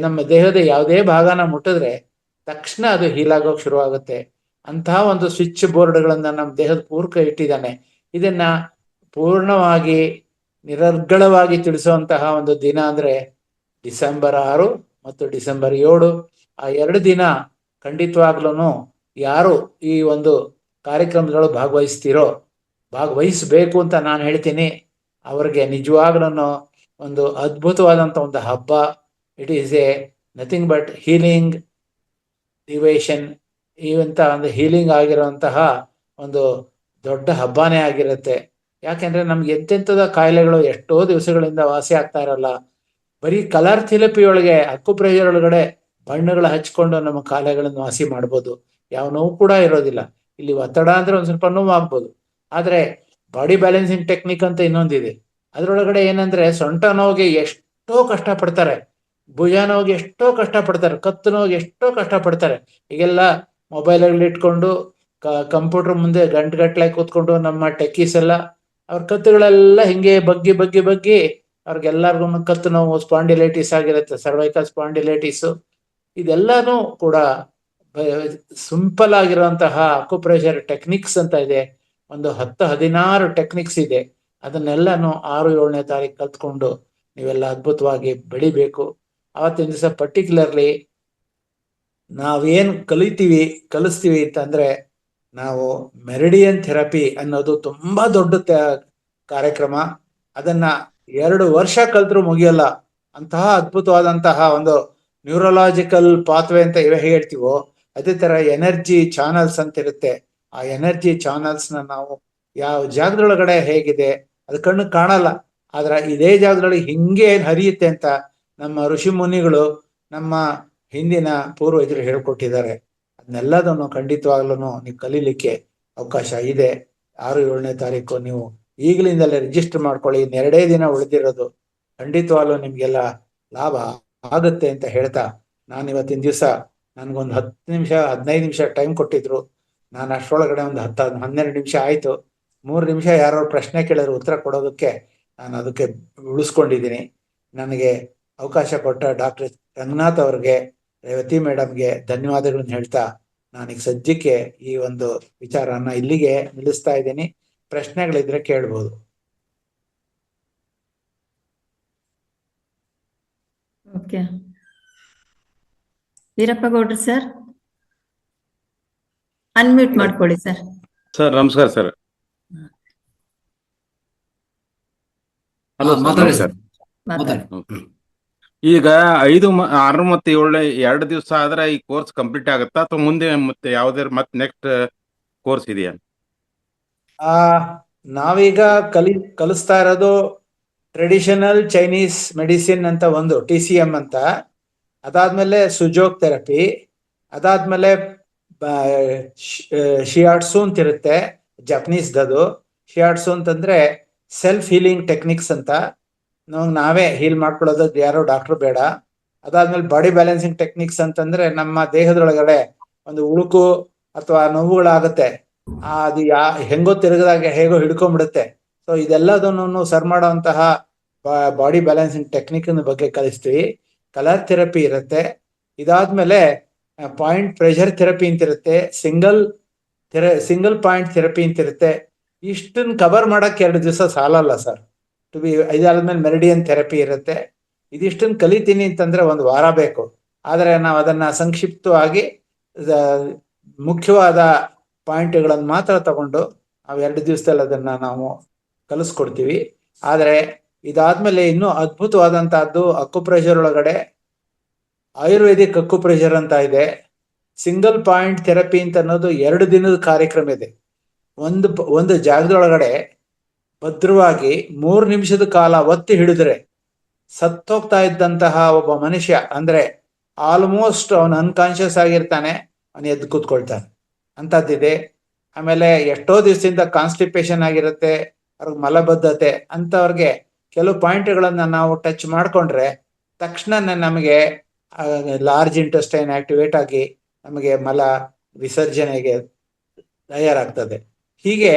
ನಮ್ಮ ದೇಹದ ಯಾವುದೇ ಭಾಗನ ಮುಟ್ಟಿದ್ರೆ ತಕ್ಷಣ ಅದು ಹೀಲಾಗೋಕೆ ಶುರು ಆಗುತ್ತೆ. ಅಂತಹ ಒಂದು ಸ್ವಿಚ್ ಬೋರ್ಡ್ಗಳನ್ನ ನಮ್ಮ ದೇಹದ ಪೂರ್ಕ ಇಟ್ಟಿದ್ದಾನೆ. ಇದನ್ನ ಪೂರ್ಣವಾಗಿ ನಿರರ್ಗಳವಾಗಿ ತಿಳಿಸುವಂತಹ ಒಂದು ದಿನ ಅಂದ್ರೆ ಡಿಸೆಂಬರ್ 6 ಮತ್ತು ಡಿಸೆಂಬರ್ 7. ಆ 2 ದಿನ ಖಂಡಿತವಾಗ್ಲೂ ಯಾರು ಈ ಒಂದು ಕಾರ್ಯಕ್ರಮಗಳು ಭಾಗವಹಿಸಬೇಕು ಅಂತ ನಾನು ಹೇಳ್ತೀನಿ, ಅವ್ರಿಗೆ ನಿಜವಾಗ್ಲೂ ಒಂದು ಅದ್ಭುತವಾದಂಥ ಒಂದು ಹಬ್ಬ. It is a nothing but healing division ಇವಂತ ಒಂದು ಹೀಲಿಂಗ್ ಆಗಿರುವಂತಹ ಒಂದು ದೊಡ್ಡ ಹಬ್ಬನೇ ಆಗಿರುತ್ತೆ. ಯಾಕೆಂದ್ರೆ ನಮ್ಗೆ ಎಂತೆಂಥದ ಕಾಯಿಲೆಗಳು ಎಷ್ಟೋ ದಿವಸಗಳಿಂದ ವಾಸಿ ಆಗ್ತಾ ಇರಲ್ಲ. ಬರೀ ಕಲರ್ ಥೆರಪಿ ಒಳಗೆ ಅಕ್ಯುಪ್ರೆಷರ್ ಒಳಗಡೆ ಬಣ್ಣಗಳು ಹಚ್ಕೊಂಡು ನಮ್ಮ ಕಾಯಿಲೆಗಳನ್ನು ವಾಸಿ ಮಾಡ್ಬೋದು. ಯಾವ ನೋವು ಕೂಡ ಇರೋದಿಲ್ಲ. ಇಲ್ಲಿ ಒತ್ತಡ ಅಂದ್ರೆ ಒಂದ್ ಸ್ವಲ್ಪ ನೋವು ಆಗ್ಬೋದು. ಆದ್ರೆ ಬಾಡಿ ಬ್ಯಾಲೆನ್ಸಿಂಗ್ ಟೆಕ್ನಿಕ್ ಅಂತ ಇನ್ನೊಂದಿದೆ. ಅದ್ರೊಳಗಡೆ ಏನಂದ್ರೆ ಸೊಂಟ ನೋವಿಗೆ ಎಷ್ಟೋ ಕಷ್ಟ ಪಡ್ತಾರೆ, ಭುಜ ನೋವಿಗೆ ಎಷ್ಟೋ ಕಷ್ಟ ಪಡ್ತಾರೆ, ಕತ್ತು ನೋವಿಗೆ ಎಷ್ಟೋ ಕಷ್ಟ ಪಡ್ತಾರೆ. ಈಗೆಲ್ಲ ಮೊಬೈಲ್ಗಳು ಇಟ್ಕೊಂಡು ಕಂಪ್ಯೂಟರ್ ಮುಂದೆ ಗಂಟೆಗಟ್ಟಲೆ ಕೂತ್ಕೊಂಡು ನಮ್ಮ ಟೆಕ್ಕೀಸ್ ಎಲ್ಲ ಅವ್ರ ಕತ್ತುಗಳೆಲ್ಲ ಹಿಂಗೆ ಬಗ್ಗಿ ಬಗ್ಗಿ ಬಗ್ಗಿ ಅವ್ರಿಗೆಲ್ಲರಿಗೂ ಕತ್ತು ನೋವು, ಸ್ಪಾಂಡಿಲೈಟಿಸ್ ಆಗಿರುತ್ತೆ, ಸರ್ವೈಕಲ್ ಸ್ಪಾಂಡಿಲೈಟಿಸ್. ಇದೆಲ್ಲಾನು ಕೂಡ ಸಿಂಪಲ್ ಆಗಿರುವಂತಹ ಅಕ್ಯುಪ್ರೆಷರ್ ಟೆಕ್ನಿಕ್ಸ್ ಅಂತ ಇದೆ. ಒಂದು 10-16 ಟೆಕ್ನಿಕ್ಸ್ ಇದೆ. ಅದನ್ನೆಲ್ಲಾನು 6-7ನೇ ತಾರೀಕು ಕಲ್ತ್ಕೊಂಡು ನೀವೆಲ್ಲ ಅದ್ಭುತವಾಗಿ ಬೆಳಿಬೇಕು. ಆವತ್ತಿನ ದಿವಸ ಪರ್ಟಿಕ್ಯುಲರ್ಲಿ ನಾವೇನ್ ಕಲಿಸ್ತೀವಿ ಅಂತಂದ್ರೆ, ನಾವು ಮೆರಿಡಿಯನ್ ಥೆರಪಿ ಅನ್ನೋದು ತುಂಬಾ ದೊಡ್ಡ ಕಾರ್ಯಕ್ರಮ. ಅದನ್ನ 2 ವರ್ಷ ಕಲ್ತ್ರು ಮುಗಿಯಲ್ಲ. ಅಂತಹ ಅದ್ಭುತವಾದಂತಹ ಒಂದು ನ್ಯೂರಲಾಜಿಕಲ್ ಪಾತ್ವೆ ಅಂತ ಹೇಳ್ತೀವೋ, ಅದೇ ತರ ಎನರ್ಜಿ ಚಾನಲ್ಸ್ ಅಂತ ಇರುತ್ತೆ. ಆ ಎನರ್ಜಿ ಚಾನಲ್ಸ್ ನಾವು ಯಾವ ಜಾಗದೊಳಗಡೆ ಹೇಗಿದೆ ಅದು ಕಣ್ಣು ಕಾಣಲ್ಲ, ಆದ್ರೆ ಇದೇ ಜಾಗದೊಳಗೆ ಹಿಂಗೆ ಹರಿಯುತ್ತೆ ಅಂತ ನಮ್ಮ ಋಷಿ ಮುನಿಗಳು, ನಮ್ಮ ಹಿಂದಿನ ಪೂರ್ವಜರು ಹೇಳ್ಕೊಟ್ಟಿದ್ದಾರೆ. ಅದನ್ನೆಲ್ಲದನ್ನು ಖಂಡಿತವಾಗ್ಲೂ ನೀವು ಕಲೀಲಿಕ್ಕೆ ಅವಕಾಶ ಇದೆ. 6-7ನೇ ತಾರೀಕು ನೀವು ಈಗಲಿಂದಲೇ ರಿಜಿಸ್ಟರ್ ಮಾಡ್ಕೊಳ್ಳಿ. 2 ದಿನ ಉಳಿದಿರೋದು. ಖಂಡಿತವಾಗ್ಲೂ ನಿಮ್ಗೆಲ್ಲ ಲಾಭ ಆಗುತ್ತೆ ಅಂತ ಹೇಳ್ತಾ, ನಾನು ಇವತ್ತಿನ ದಿವಸ ನನ್ಗೊಂದು 10 ನಿಮಿಷ 15 ನಿಮಿಷ ಟೈಮ್ ಕೊಟ್ಟಿದ್ರು. ನಾನು ಅಷ್ಟರೊಳಗಡೆ ಒಂದು 10-12 ನಿಮಿಷ ಆಯ್ತು. 3 ನಿಮಿಷ ಯಾರೋ ಪ್ರಶ್ನೆ ಕೇಳಿದ್ರು ಉತ್ತರ ಕೊಡೋದಕ್ಕೆ ನಾನು ಅದಕ್ಕೆ ಉಳಿಸ್ಕೊಂಡಿದ್ದೀನಿ. ನನಗೆ ಅವಕಾಶ ಕೊಟ್ಟ ಡಾಕ್ಟರ್ ರಂಗನಾಥ್ ಅವ್ರಿಗೆ, ರೇವತಿ ಮೇಡಮ್ಗೆ ಧನ್ಯವಾದಗಳನ್ನ ಹೇಳ್ತಾ ನಾನೀಗ ಸದ್ಯಕ್ಕೆ ಈ ಒಂದು ವಿಚಾರನ ಇಲ್ಲಿಗೆ ನಿಲ್ಲಿಸ್ತಾ ಇದ್ದೀನಿ. ಪ್ರಶ್ನೆಗಳಿದ್ರೆ ಕೇಳ್ಬೋದು. ಓಕೆ, ವೀರಪ್ಪ ಗೌಡ್ರು ಸರ್ ಅನ್ಮ್ಯೂಟ್ ಮಾಡ್ಕೊಳ್ಳಿ ಸರ್. ಸರ್ ನಮಸ್ಕಾರ ಸರ್. ಹಲೋ ಸರ್, ಮಾತಾಡಿ ನಮಸ್ಕಾರ. ಮಾತಾಡಿ. ಈಗ 5, 6 ಮತ್ತು 7 2 ದಿವಸ ಆದ್ರೆ ಈ ಕೋರ್ಸ್ ಕಂಪ್ಲೀಟ್ ಆಗುತ್ತಾ ಅಥವಾ ಮುಂದೆ ಮತ್ತೆ ಯಾವ್ದಾರು ಮತ್ತೆ ನೆಕ್ಸ್ಟ್ ಕೋರ್ಸ್ ಇದೆಯಾ? ನಾವೀಗ ಕಲಿಸ್ತಾ ಇರೋದು ಟ್ರೆಡಿಷನಲ್ ಚೈನೀಸ್ ಮೆಡಿಸಿನ್ ಅಂತ ಒಂದು TCM ಅಂತ, ಅದಾದ್ಮೇಲೆ ಸುಜೋಕ್ ಥೆರಪಿ, ಅದಾದ್ಮೇಲೆ ಶಿಯಾಟ್ಸು ಅಂತ ಇರುತ್ತೆ ಜಪನೀಸ್ದದು. ಶಿಯಾಟ್ಸು ಅಂತಂದ್ರೆ ಸೆಲ್ಫ್ ಹೀಲಿಂಗ್ ಟೆಕ್ನಿಕ್ಸ್ ಅಂತ, ನಾವೇ ಹೀಲ್ ಮಾಡ್ಕೊಳ್ಳೋದು, ಯಾರೋ ಡಾಕ್ಟರ್ ಬೇಡ. ಅದಾದ್ಮೇಲೆ ಬಾಡಿ ಬ್ಯಾಲೆನ್ಸಿಂಗ್ ಟೆಕ್ನಿಕ್ಸ್ ಅಂತಂದ್ರೆ ನಮ್ಮ ದೇಹದೊಳಗಡೆ ಒಂದು ಉಳುಕು ಅಥವಾ ನೋವುಗಳಾಗುತ್ತೆ, ಅದು ಹೆಂಗೋ ತಿರುಗದಾಗ ಹೇಗೋ ಹಿಡ್ಕೊಂಡ್ಬಿಡುತ್ತೆ. ಸೊ ಇದೆಲ್ಲದನ್ನು ಸರ್ ಮಾಡುವಂತಹ ಬಾಡಿ ಬ್ಯಾಲೆನ್ಸಿಂಗ್ ಟೆಕ್ನಿಕ್ ಬಗ್ಗೆ ಕಲಿಸ್ತೀವಿ. ಕಲರ್ ಥೆರಪಿ ಇರುತ್ತೆ. ಇದಾದ್ಮೇಲೆ ಪಾಯಿಂಟ್ ಪ್ರೆಷರ್ ಥೆರಪಿ ಅಂತ ಇರುತ್ತೆ, ಸಿಂಗಲ್ ಪಾಯಿಂಟ್ ಥೆರಪಿ ಅಂತ ಇರುತ್ತೆ. ಇಷ್ಟನ್ನ ಕವರ್ ಮಾಡಕ್ಕೆ 2 ದಿವಸ ಸಾಲಲ್ಲ ಸರ್. ಇದಾದ್ಮೇಲೆ ಮೆರಿಡಿಯನ್ ಥೆರಪಿ ಇರುತ್ತೆ. ಇದಿಷ್ಟನ್ನು ಕಲಿತೀನಿ ಅಂತಂದ್ರೆ 1 ವಾರ ಬೇಕು. ಆದರೆ ನಾವು ಅದನ್ನ ಸಂಕ್ಷಿಪ್ತವಾಗಿ ಮುಖ್ಯವಾದ ಪಾಯಿಂಟ್ಗಳನ್ನು ಮಾತ್ರ ತಗೊಂಡು ನಾವು 2 ದಿವಸದಲ್ಲಿ ಅದನ್ನ ನಾವು ಕಲಿಸ್ಕೊಡ್ತೀವಿ. ಆದರೆ ಇದಾದ್ಮೇಲೆ ಇನ್ನೂ ಅದ್ಭುತವಾದಂತಹದ್ದು ಅಕ್ಯುಪ್ರೆಷರ್ ಒಳಗಡೆ ಆಯುರ್ವೇದಿಕ್ ಅಕ್ಯುಪ್ರೆಷರ್ ಅಂತ ಇದೆ. ಸಿಂಗಲ್ ಪಾಯಿಂಟ್ ಥೆರಪಿ ಅಂತ ಅನ್ನೋದು 2 ದಿನದ ಕಾರ್ಯಕ್ರಮ ಇದೆ. ಒಂದು ಜಾಗದೊಳಗಡೆ ಭದ್ರವಾಗಿ 3 ನಿಮಿಷದ ಕಾಲ ಒತ್ತಿ ಹಿಡಿದ್ರೆ ಸತ್ತೋಗ್ತಾ ಇದ್ದಂತಹ ಒಬ್ಬ ಮನುಷ್ಯ, ಅಂದ್ರೆ ಆಲ್ಮೋಸ್ಟ್ ಅವನು ಅನ್ಕಾನ್ಶಿಯಸ್ ಆಗಿರ್ತಾನೆ, ಅವನು ಎದ್ದು ಕೂತ್ಕೊಳ್ತಾನೆ ಅಂತದ್ದಿದೆ. ಆಮೇಲೆ ಎಷ್ಟೋ ದಿವಸದಿಂದ ಕಾನ್ಸ್ಟಿಪೇಷನ್ ಆಗಿರುತ್ತೆ, ಅವ್ರಿಗೆ ಮಲಬದ್ಧತೆ ಅಂತವ್ರಿಗೆ ಕೆಲವು ಪಾಯಿಂಟ್ಗಳನ್ನ ನಾವು ಟಚ್ ಮಾಡ್ಕೊಂಡ್ರೆ ತಕ್ಷಣ ನಮಗೆ ಲಾರ್ಜ್ ಇಂಟೆಸ್ಟೈನ್ ಆಕ್ಟಿವೇಟ್ ಆಗಿ ನಮಗೆ ಮಲ ವಿಸರ್ಜನೆಗೆ ತಯಾರಾಗ್ತದೆ. ಹೀಗೆ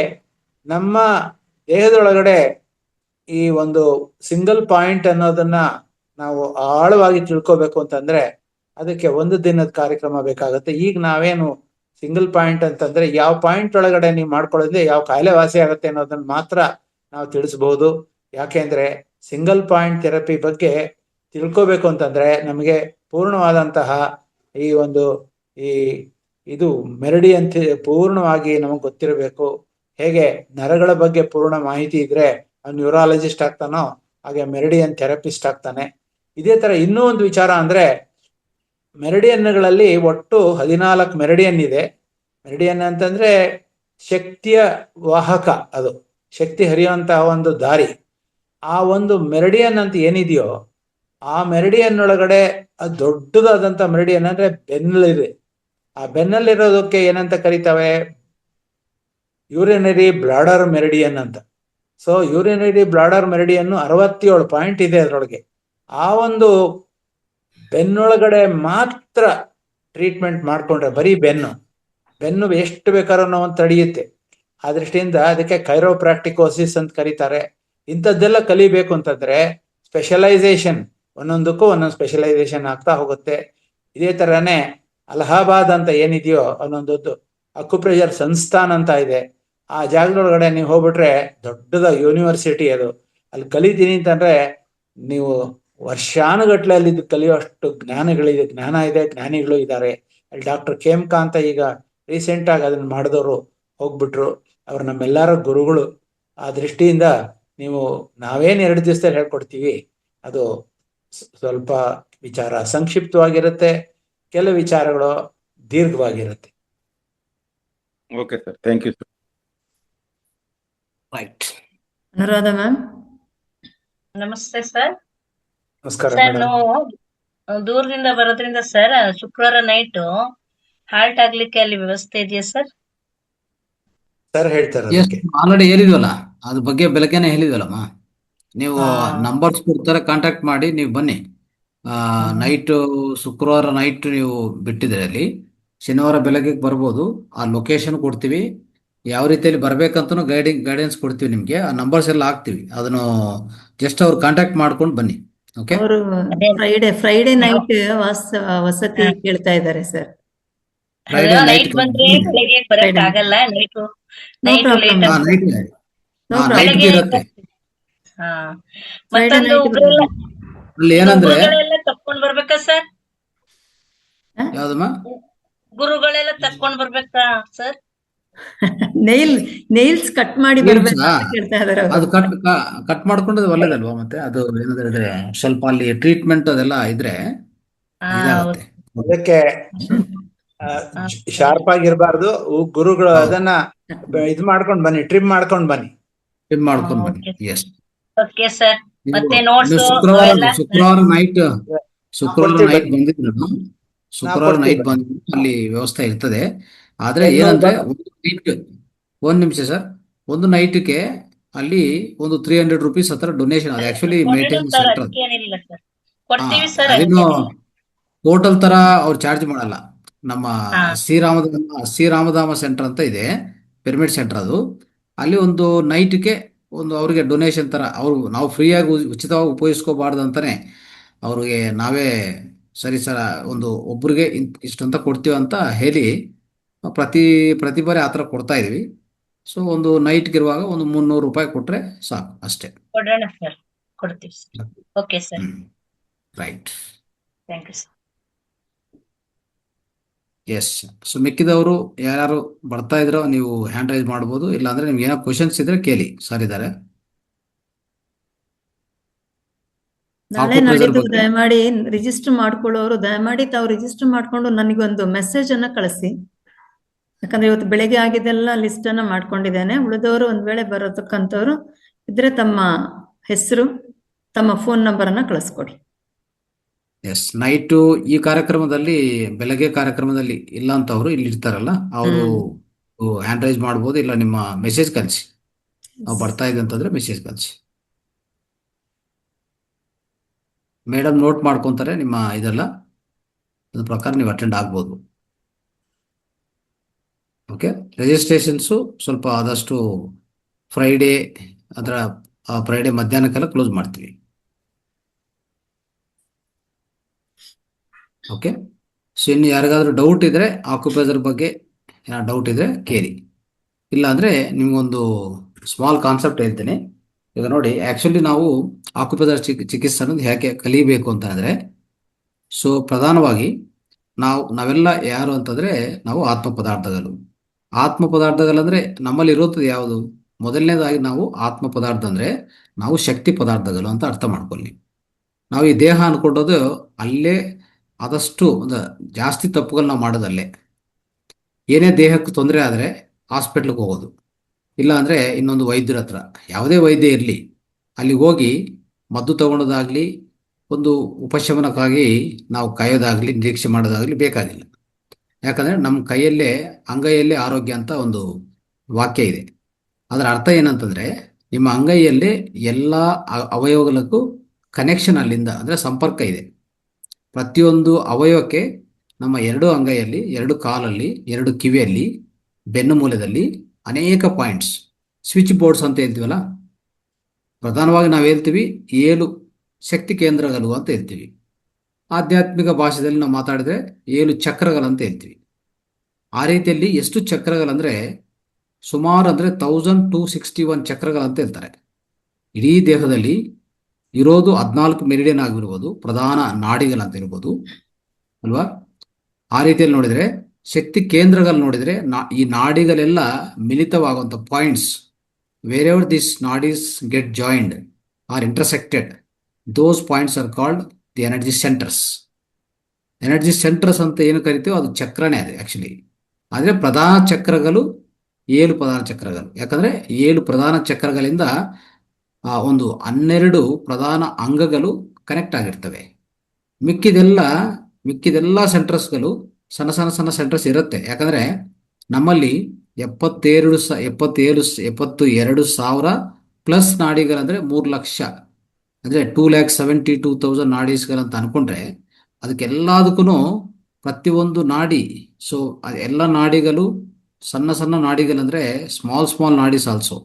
ನಮ್ಮ ದೇಹದೊಳಗಡೆ ಈ ಒಂದು ಸಿಂಗಲ್ ಪಾಯಿಂಟ್ ಅನ್ನೋದನ್ನ ನಾವು ಆಳವಾಗಿ ತಿಳ್ಕೋಬೇಕು ಅಂತಂದ್ರೆ ಅದಕ್ಕೆ 1 ದಿನದ ಕಾರ್ಯಕ್ರಮ ಬೇಕಾಗುತ್ತೆ. ಈಗ ನಾವೇನು ಸಿಂಗಲ್ ಪಾಯಿಂಟ್ ಅಂತಂದ್ರೆ ಯಾವ ಪಾಯಿಂಟ್ ಒಳಗಡೆ ನೀವು ಮಾಡ್ಕೊಳ್ಳೋದ್ರೆ ಯಾವ ಕಾಯಿಲೆ ವಾಸಿ ಆಗುತ್ತೆ ಅನ್ನೋದನ್ನ ಮಾತ್ರ ನಾವು ತಿಳಿಸ್ಬಹುದು. ಯಾಕೆಂದ್ರೆ ಸಿಂಗಲ್ ಪಾಯಿಂಟ್ ಥೆರಪಿ ಬಗ್ಗೆ ತಿಳ್ಕೋಬೇಕು ಅಂತಂದ್ರೆ ನಮಗೆ ಪೂರ್ಣವಾದಂತಹ ಇದು ಮೆರಿಡಿಯನ್ ಪೂರ್ಣವಾಗಿ ನಮಗೆ ಗೊತ್ತಿರಬೇಕು. ಹೇಗೆ ನರಗಳ ಬಗ್ಗೆ ಪೂರ್ಣ ಮಾಹಿತಿ ಇದ್ರೆ ನ್ಯೂರಾಲಜಿಸ್ಟ್ ಆಗ್ತಾನೋ ಹಾಗೆ ಮೆರಿಡಿಯನ್ ಥೆರಪಿಸ್ಟ್ ಆಗ್ತಾನೆ. ಇದೇ ತರ ಇನ್ನೂ ಒಂದು ವಿಚಾರ ಅಂದ್ರೆ ಮೆರಿಡಿಯನ್ಗಳಲ್ಲಿ ಒಟ್ಟು 14 ಮೆರಿಡಿಯನ್ ಇದೆ. ಮೆರಿಡಿಯನ್ ಅಂತಂದ್ರೆ ಶಕ್ತಿಯ ವಾಹಕ, ಅದು ಶಕ್ತಿ ಹರಿಯುವಂತಹ ಒಂದು ದಾರಿ. ಆ ಒಂದು ಮೆರಿಡಿಯನ್ ಅಂತ ಏನಿದೆಯೋ ಆ ಮೆರಿಡಿಯನ್ ಒಳಗಡೆ ಅದು ದೊಡ್ಡದಾದಂತ ಮೆರಿಡಿಯನ್ ಅಂದ್ರೆ ಬೆನ್ನಲ್ಲಿದೆ. ಆ ಬೆನ್ನಲ್ಲಿರೋದಕ್ಕೆ ಏನಂತ ಕರಿತಾವೆ? ಯೂರಿನರಿ ಬ್ಲಾಡರ್ ಮೆರಿಡಿಯನ್ ಅಂತ. So urinary bladder meridian 67 point ಇದೆ ಅದರೊಳಗೆ. ಆ ಒಂದು ಬೆನ್ನೊಳಗಡೆ ಮಾತ್ರ ಟ್ರೀಟ್ಮೆಂಟ್ ಮಾಡ್ಕೊಂಡ್ರೆ, ಬರೀ ಬೆನ್ನು ಎಷ್ಟು ಬೇಕಾದ್ರೂ ನಾವು ತಡೆಯುತ್ತೆ. ಆ ದೃಷ್ಟಿಯಿಂದ ಅದಕ್ಕೆ ಕೈರೋಪ್ರಾಕ್ಟಿಕೋಸಿಸ್ ಅಂತ ಕರೀತಾರೆ. ಇಂಥದ್ದೆಲ್ಲ ಕಲಿಬೇಕು ಅಂತಂದ್ರೆ ಸ್ಪೆಷಲೈಸೇಷನ್, ಒಂದೊಂದಕ್ಕೂ ಒಂದೊಂದು ಸ್ಪೆಷಲೈಸೇಷನ್ ಆಗ್ತಾ ಹೋಗುತ್ತೆ. ಇದೇ ತರನೇ ಅಲಹಾಬಾದ್ ಅಂತ ಏನಿದೆಯೋ ಅನ್ನೊಂದದ್ದು ಅಕ್ಯುಪ್ರೆಷರ್ ಸಂಸ್ಥಾನ್ ಅಂತ ಇದೆ. ಆ ಜಾಗದೊಳಗಡೆ ನೀವು ಹೋಗ್ಬಿಟ್ರೆ ದೊಡ್ಡದ ಯೂನಿವರ್ಸಿಟಿ ಅದು. ಅಲ್ಲಿ ಕಲಿತೀನಿ ಅಂತಂದ್ರೆ ನೀವು ವರ್ಷಾನುಗಟ್ಲೆ ಅಲ್ಲಿ ಕಲಿಯುವಷ್ಟು ಜ್ಞಾನ ಇದೆ, ಜ್ಞಾನಿಗಳು ಇದ್ದಾರೆ. ಅಲ್ಲಿ ಡಾಕ್ಟರ್ ಕೇಮ್ಕಾ ಅಂತ ಈಗ ರೀಸೆಂಟ್ ಆಗಿ ಅದನ್ನ ಮಾಡಿದವರು ಹೋಗ್ಬಿಟ್ರು. ಅವ್ರು ನಮ್ಮೆಲ್ಲರ ಗುರುಗಳು. ಆ ದೃಷ್ಟಿಯಿಂದ ನೀವು ನಾವೇನ್ 2 ದಿವಸದಲ್ಲಿ ಹೇಳ್ಕೊಡ್ತೀವಿ ಅದು ಸ್ವಲ್ಪ ವಿಚಾರ ಸಂಕ್ಷಿಪ್ತವಾಗಿರುತ್ತೆ, ಕೆಲವು ವಿಚಾರಗಳು ದೀರ್ಘವಾಗಿರುತ್ತೆ. Okay sir, thank you sir. Right. Anuradha ma'am. ನಮಸ್ತೆ ಸರ್. ನಮಸ್ಕಾರ ಸರ್ ಮೇಡಮ್. ನಾವು ದೂರದಿಂದ ಬರೋದ್ರಿಂದ ಸರ್ ಶುಕ್ರವಾರ ನೈಟ್ ಹಾಲ್ಟ್ ಆಗ್ಲಿಕ್ಕೆ ಅಲ್ಲಿ ವ್ಯವಸ್ಥೆ ಇದೆಯಾ ಸರ್? ಸರ್ ಹೇಳ್ತಾರೆ ಎಸ್, ಅದಕ್ಕೆ. ಆಲ್ರೆಡಿ ಹೇಳಿದ್ವಲ್ಲ, ಅದ್ರ ಬಗ್ಗೆ ಬೆಳಗ್ಗೆನೆ ಹೇಳಿದ್ವಲ್ಲಮ್ಮ. ನೀವು ಹಾ. ನಂಬರ್ಸ್ ಕೊಡ್ತಾರೆ, ಕಾಂಟ್ಯಾಕ್ಟ್ ಮಾಡಿ ನೀವು ಬನ್ನಿ. ನೈಟ್ ಶುಕ್ರವಾರ ನೈಟ್ ನೀವು ಬಿಟ್ಟಿದ್ರೆ ಅಲ್ಲಿ ಶನಿವಾರ ಬೆಳಗ್ಗೆ ಬರ್ಬೋದು. ಆ ಲೊಕೇಶನ್ ಕೊಡ್ತೀವಿ, ಯಾವ ರೀತಿಯಲ್ಲಿ ಬರ್ಬೇಕಂತನೂ ಗೈಡೆನ್ಸ್ ಕೊಡ್ತೀವಿ ನಿಮಗೆ. ಆ ನಂಬರ್ಸ್ ಎಲ್ಲ ಹಾಕ್ತೀವಿ, ಅದನ್ನು ಜಸ್ಟ್ ಅವ್ರು ಕಾಂಟ್ಯಾಕ್ಟ್ ಮಾಡ್ಕೊಂಡು ಬನ್ನಿ. ಓಕೆ. ಅವರು ಅದೇ. ಫ್ರೈಡೆ ನೈಟ್ ವಸತಿ ಕೇಳ್ತಾ ಇದ್ದಾರೆ ಸರ್. ಫ್ರೈಡೆ ನೈಟ್ ನೈಟ್ ಬಂದ್ರೆ ಬೆಳಿಗ್ಗೆ ಬರಕ್ ಆಗಲ್ಲ. Night No night problem. Late night No problem. ನೈಟ್ಗೆ ಇರುತ್ತೆ. ಹಾ. Friday ಮತ್ತೊಂದು night ಉಗ್ರೆಲ್ಲ ಅಲ್ಲಿ ಏನಂದ್ರೆ ಗುರುಗಳೆಲ್ಲ ತಕ್ಕೊಂಡ್ ಬರ್ಬೇಕಾ ಸರ್? ಯಾವ್ದಮ್ಮ? ಗುರುಗಳೆಲ್ಲ ತಕ್ಕೊಂಡ್ ಬರ್ಬೇಕಾ ಸರ್? ನೈಲ್ಸ್ ಕಟ್ ಮಾಡಿ ಬರ್ಬೇಕು ಅಂತ ಕೇಳ್ತಾ ಇದಾರೆ ಅದು ಅವರು. ಕಟ್ ಮಾಡ್ಕೊಂಡ್ರೆ ಒಳ್ಳೇದಲ್ವಾ? ಮತ್ತೆ ಅದು ಏನಾದ್ರೆ ಸ್ವಲ್ಪ ಅಲ್ಲಿ ಟ್ರೀಟ್ಮೆಂಟ್ ಅದೆಲ್ಲ ಇದ್ರೆ ಹಾ, ಇದಾಗುತ್ತೆ. ಅದಕ್ಕೆ ಶಾರ್ಪ್ ಆಗಿರ್ಬಾರ್ದು. ಗುರುಗಳು ಹೌದು. ಅದನ್ನ ಇದು ಮಾಡ್ಕೊಂಡು ಬನ್ನಿ, ಟ್ರಿಮ್ ಮಾಡ್ಕೊಂಡು ಬನ್ನಿ. ಟ್ರಿಮ್ ಮಾಡ್ಕೊಂಡು ಬನ್ನಿ. Okay. ಎಸ್. Okay sir. ಮತ್ತೆ ನೋಟ್ಸ್ ಶುಕ್ರವಾರ ಅವೆಲ್ಲ ನೈಟ್ ಕೊಡ್ತೀವಿ ನೈಟ್ ಬನ್ನಿ. ಬಂದಿದ್ರು. ಶುಕ್ರವಾರ ಕೊಡ್ತೀವಿ ನೈಟ್ ಬನ್ನಿ. ಬಂದಿದ್ರು, ಅಲ್ಲಿ ವ್ಯವಸ್ಥೆ ಇರ್ತದೆ. ಆದ್ರೆ ಏನು ಏನಂದ್ರೆ ಬ- ಒಂದ್ ನಿಮಿಷ ಸರ್, ಒಂದು ನೈಟ್ಗೆ ಅಲ್ಲಿ ಒಂದು 300 ರುಪೀಸ್ ಹತ್ರ ಡೊನೇಷನ್. ಅದು ಆಕ್ಚುಲಿ ಮೇಂಟೆನೆನ್ಸ್ ಸರ್ ಸೆಂಟರ್. ಅದಕ್ಕೇನಿಲ್ಲ ಸರ್, ಕೊಡ್ತೀವಿ ಸರ್. ಅದೇನು ಹೋಟೆಲ್ ತರ ಅವ್ರು ಚಾರ್ಜ್ ಮಾಡಲ್ಲ. ನಮ್ಮ ಹಾ. ಶ್ರೀರಾಮಧಾಮ ಸೆಂಟರ್ ಅಂತ ಇದೆ, ಪಿರಮಿಡ್ ಸೆಂಟರ್ ಅದು. ಅಲ್ಲಿ ಒಂದು ನೈಟ್ಗೆ ಒಂದು ಅವ್ರಿಗೆ ಡೊನೇಷನ್ ತರ, ನಾವು ಫ್ರೀಯಾಗಿ ಉಚಿತವಾಗಿ ಉಪಯೋಗಿಸ್ಕೋಬಾರ್ದು ಅಂತಾನೆ ಅವ್ರಿಗೆ ನಾವೇ ಸರಿ ಸರ ಒಬ್ರಿಗೆ ಇಷ್ಟು ಅಂತ ಕೊಡ್ತೀವಿ ಅಂತ ಹೇಳಿ ಪ್ರತಿ ಬಾರಿ ಆ ಥರ ಕೊಡ್ತಾ ಇದೀವಿ. ಸೊ ಒಂದು ನೈಟ್ಗೆ ಇರುವಾಗ ಒಂದು 300 ರೂಪಾಯಿ ಕೊಟ್ರೆ ಸಾಕು, ಅಷ್ಟೇ. ಕೊಡೋಣ ಸರ್, ಕೊಡ್ತೀವಿ sir. Okay sir, right. Thank you sir. Yes. So ಮಿಕ್ಕಿದವರು ಯಾರು ಬರ್ತಾ ಇದ್ರೋ ನೀವು ಹ್ಯಾಂಡ್ ರೈಸ್ ಮಾಡ್ಬೋದು, ಇಲ್ಲಾಂದ್ರೆ ನಿಮ್ಗೆ ಏನೋ ಕ್ವಶನ್ಸ್ ಇದ್ರೆ ಕೇಳಿ. ಸರ್ ಇದ್ದಾರೆ. ನಾಳೆ ನಾಡಿದ್ದು ದಯಮಾಡಿ ರಿಜಿಸ್ಟರ್ ಮಾಡ್ಕೊಳ್ಳೋರು ದಯಮಾಡಿ ತಾವು ರಿಜಿಸ್ಟರ್ ಮಾಡ್ಕೊಂಡು ನನಗೊಂದು ಮೆಸೇಜ್ ಅನ್ನ ಕಳಿಸಿ. ಯಾಕಂದ್ರೆ ಇವತ್ತು ಬೆಳಗ್ಗೆ ಆಗಿದ್ದೆಲ್ಲ ಲಿಸ್ಟ್ ಅನ್ನ ಮಾಡ್ಕೊಂಡಿದ್ದೇನೆ. ಉಳಿದವರು ಒಂದ್ ವೇಳೆ ಬರತಕ್ಕಂಥವ್ರು ಇದ್ರೆ ತಮ್ಮ ಹೆಸರು, ತಮ್ಮ ಫೋನ್ ನಂಬರ್ ಅನ್ನ ಕಳಿಸ್ಕೊಡಿ. ಎಸ್. ನೈಟು ಈ ಕಾರ್ಯಕ್ರಮದಲ್ಲಿ, ಬೆಳಗ್ಗೆ ಕಾರ್ಯಕ್ರಮದಲ್ಲಿ ಇಲ್ಲ ಅಂತವ್ರು ಇಲ್ಲಿ ಇರ್ತಾರಲ್ಲ, ಅವರು ಹ್ಯಾಂಡ್ ರೈಸ್ ಮಾಡ್ಬೋದು, ಇಲ್ಲ ನಿಮ್ಮ ಮೆಸೇಜ್ ಕಳಿಸಿ. ನಾವು ಬರ್ತಾ ಇದೆ ಅಂತಂದ್ರೆ ಮೆಸೇಜ್ ಕಳಿಸಿ. ಮೇಡಮ್ ನೋಟ್ ಮಾಡ್ಕೊಂತಾರೆ ನಿಮ್ಮ ಇದೆಲ್ಲ, ಅದ್ರ ಪ್ರಕಾರ ನೀವು ಅಟೆಂಡ್ ಆಗ್ಬೋದು. ಓಕೆ. ರಿಜಿಸ್ಟ್ರೇಷನ್ಸು ಸ್ವಲ್ಪ ಆದಷ್ಟು ಫ್ರೈಡೇ ಫ್ರೈಡೇ ಮಧ್ಯಾಹ್ನಕ್ಕೆಲ್ಲ ಕ್ಲೋಸ್ ಮಾಡ್ತೀವಿ. ಓಕೆ. ಸೊ ಇನ್ನು ಯಾರಿಗಾದ್ರೂ ಡೌಟ್ ಇದ್ರೆ ಆಕ್ಯುಪೈಸರ್ ಬಗ್ಗೆ ಏನಾದ್ರು ಡೌಟ್ ಇದ್ರೆ ಕೇಳಿ. ಇಲ್ಲಾಂದ್ರೆ ನಿಮ್ಗೊಂದು ಸ್ಮಾಲ್ ಕಾನ್ಸೆಪ್ಟ್ ಹೇಳ್ತೀನಿ. ಈಗ ನೋಡಿ, ಆಕ್ಚುಲಿ ನಾವು ಆಕ್ಯುಪೈಸರ್ ಚಿಕಿತ್ಸೆ ಅನ್ನೋದು ಹೇಗೆ ಕಲಿಬೇಕು ಅಂತ ಅಂದ್ರೆ, ಸೊ ಪ್ರಧಾನವಾಗಿ ನಾವೆಲ್ಲ ಯಾರು ಅಂತಂದ್ರೆ ನಾವು ಆತ್ಮ ಪದಾರ್ಥಗಳಂದ್ರೆ ನಮ್ಮಲ್ಲಿ ಇರೋದು ಯಾವುದು? ಮೊದಲನೇದಾಗಿ ನಾವು ಆತ್ಮ ಪದಾರ್ಥ ಅಂದ್ರೆ ನಾವು ಶಕ್ತಿ ಪದಾರ್ಥಗಳು ಅಂತ ಅರ್ಥ ಮಾಡ್ಕೊಳ್ಳಿ. ನಾವು ಈ ದೇಹ ಅನ್ಕೊಂಡೋದು ಅಲ್ಲೇ ಆದಷ್ಟು ಜಾಸ್ತಿ ತಪ್ಪುಗಳು ನಾವು ಮಾಡೋದಲ್ಲೇ. ಏನೇ ದೇಹಕ್ಕೆ ತೊಂದರೆ ಆದರೆ ಹಾಸ್ಪಿಟ್ಲಿಗೆ ಹೋಗೋದು, ಇಲ್ಲ ಅಂದರೆ ಇನ್ನೊಂದು ವೈದ್ಯರ ಹತ್ರ, ಯಾವುದೇ ವೈದ್ಯ ಇರಲಿ ಅಲ್ಲಿಗೆ ಹೋಗಿ ಮದ್ದು ತಗೊಳ್ಳೋದಾಗಲಿ ಒಂದು ಉಪಶಮನಕ್ಕಾಗಿ ನಾವು ಕಾಯೋದಾಗಲಿ ನಿರೀಕ್ಷೆ ಮಾಡೋದಾಗಲಿ ಬೇಕಾಗಿಲ್ಲ. ಯಾಕಂದರೆ ನಮ್ಮ ಕೈಯಲ್ಲೇ ಅಂಗೈಯಲ್ಲೇ ಆರೋಗ್ಯ ಅಂತ ಒಂದು ವಾಕ್ಯ ಇದೆ. ಅದರ ಅರ್ಥ ಏನಂತಂದರೆ ನಿಮ್ಮ ಅಂಗೈಯಲ್ಲೇ ಎಲ್ಲ ಅವಯವಗಳಿಗೂ ಕನೆಕ್ಷನ್ ಅಲ್ಲಿಂದ ಅಂದರೆ ಸಂಪರ್ಕ ಇದೆ. ಪ್ರತಿಯೊಂದು ಅವಯವಕ್ಕೆ ನಮ್ಮ 2 ಅಂಗೈಯಲ್ಲಿ, 2 ಕಾಲಲ್ಲಿ, 2 ಕಿವಿಯಲ್ಲಿ, ಬೆನ್ನು ಮೂಲೆಯಲ್ಲಿ ಅನೇಕ ಪಾಯಿಂಟ್ಸ್, ಸ್ವಿಚ್ ಬೋರ್ಡ್ಸ್ ಅಂತ ಹೇಳ್ತೀವಲ್ಲ, ಪ್ರಧಾನವಾಗಿ ನಾವು ಹೇಳ್ತೀವಿ 7 ಶಕ್ತಿ ಕೇಂದ್ರಗಳು ಅಂತ ಹೇಳ್ತೀವಿ. ಆಧ್ಯಾತ್ಮಿಕ ಭಾಷೆಯಲ್ಲಿ ನಾವು ಮಾತಾಡಿದ್ರೆ 7 ಚಕ್ರಗಳಂತ ಹೇಳ್ತೀವಿ. ಆ ರೀತಿಯಲ್ಲಿ ಎಷ್ಟು ಚಕ್ರಗಳಂದರೆ ಸುಮಾರು ಅಂದರೆ 1261 ಚಕ್ರಗಳಂತ ಹೇಳ್ತಾರೆ. ಇಡೀ ದೇಹದಲ್ಲಿ ಇರೋದು 14 ಮೆರಿಡಿಯನ್ ಆಗಿರ್ಬೋದು, ಪ್ರಧಾನ ನಾಡಿಗಳಂತ ಇರ್ಬೋದು ಅಲ್ವಾ. ಆ ರೀತಿಯಲ್ಲಿ ನೋಡಿದರೆ ಶಕ್ತಿ ಕೇಂದ್ರಗಳು ನೋಡಿದರೆ ಈ ನಾಡಿಗಳೆಲ್ಲ ಮಿಲಿತವಾಗುವಂಥ points, wherever this nadis get joined are intersected, those points are called the energy centres. Energy centres ಅಂತ ಏನು ಕರಿತೀವೋ ಅದು ಚಕ್ರನೇ ಅದು ಆ್ಯಕ್ಚುಲಿ. ಆದರೆ ಪ್ರಧಾನ ಚಕ್ರಗಳು 7 ಪ್ರಧಾನ ಚಕ್ರಗಳು. ಯಾಕಂದರೆ 7 ಪ್ರಧಾನ ಚಕ್ರಗಳಿಂದ ಒಂದು 12 ಪ್ರಧಾನ ಅಂಗಗಳು ಕನೆಕ್ಟ್ ಆಗಿರ್ತವೆ. ಮಿಕ್ಕಿದೆಲ್ಲ ಸೆಂಟರ್ಸ್ಗಳು ಸಣ್ಣ ಸಣ್ಣ ಸಣ್ಣ ಸೆಂಟರ್ಸ್ ಇರುತ್ತೆ. ಯಾಕಂದರೆ ನಮ್ಮಲ್ಲಿ 72,000 ಪ್ಲಸ್ ನಾಡಿಗಳಂದರೆ 3 ಲಕ್ಷ, ಅಂದರೆ 2,72,000 ನಾಡೀಸ್ಗಳಂತ ಅಂದ್ಕೊಂಡ್ರೆ ಅದಕ್ಕೆಲ್ಲದಕ್ಕೂ ಪ್ರತಿಯೊಂದು ನಾಡಿ, ಸೊ ಎಲ್ಲ ನಾಡಿಗಳು ಸಣ್ಣ ಸಣ್ಣ ನಾಡಿಗಳಂದರೆ ಸ್ಮಾಲ್ ನಾಡೀಸ್ ಆಲ್ಸೋ,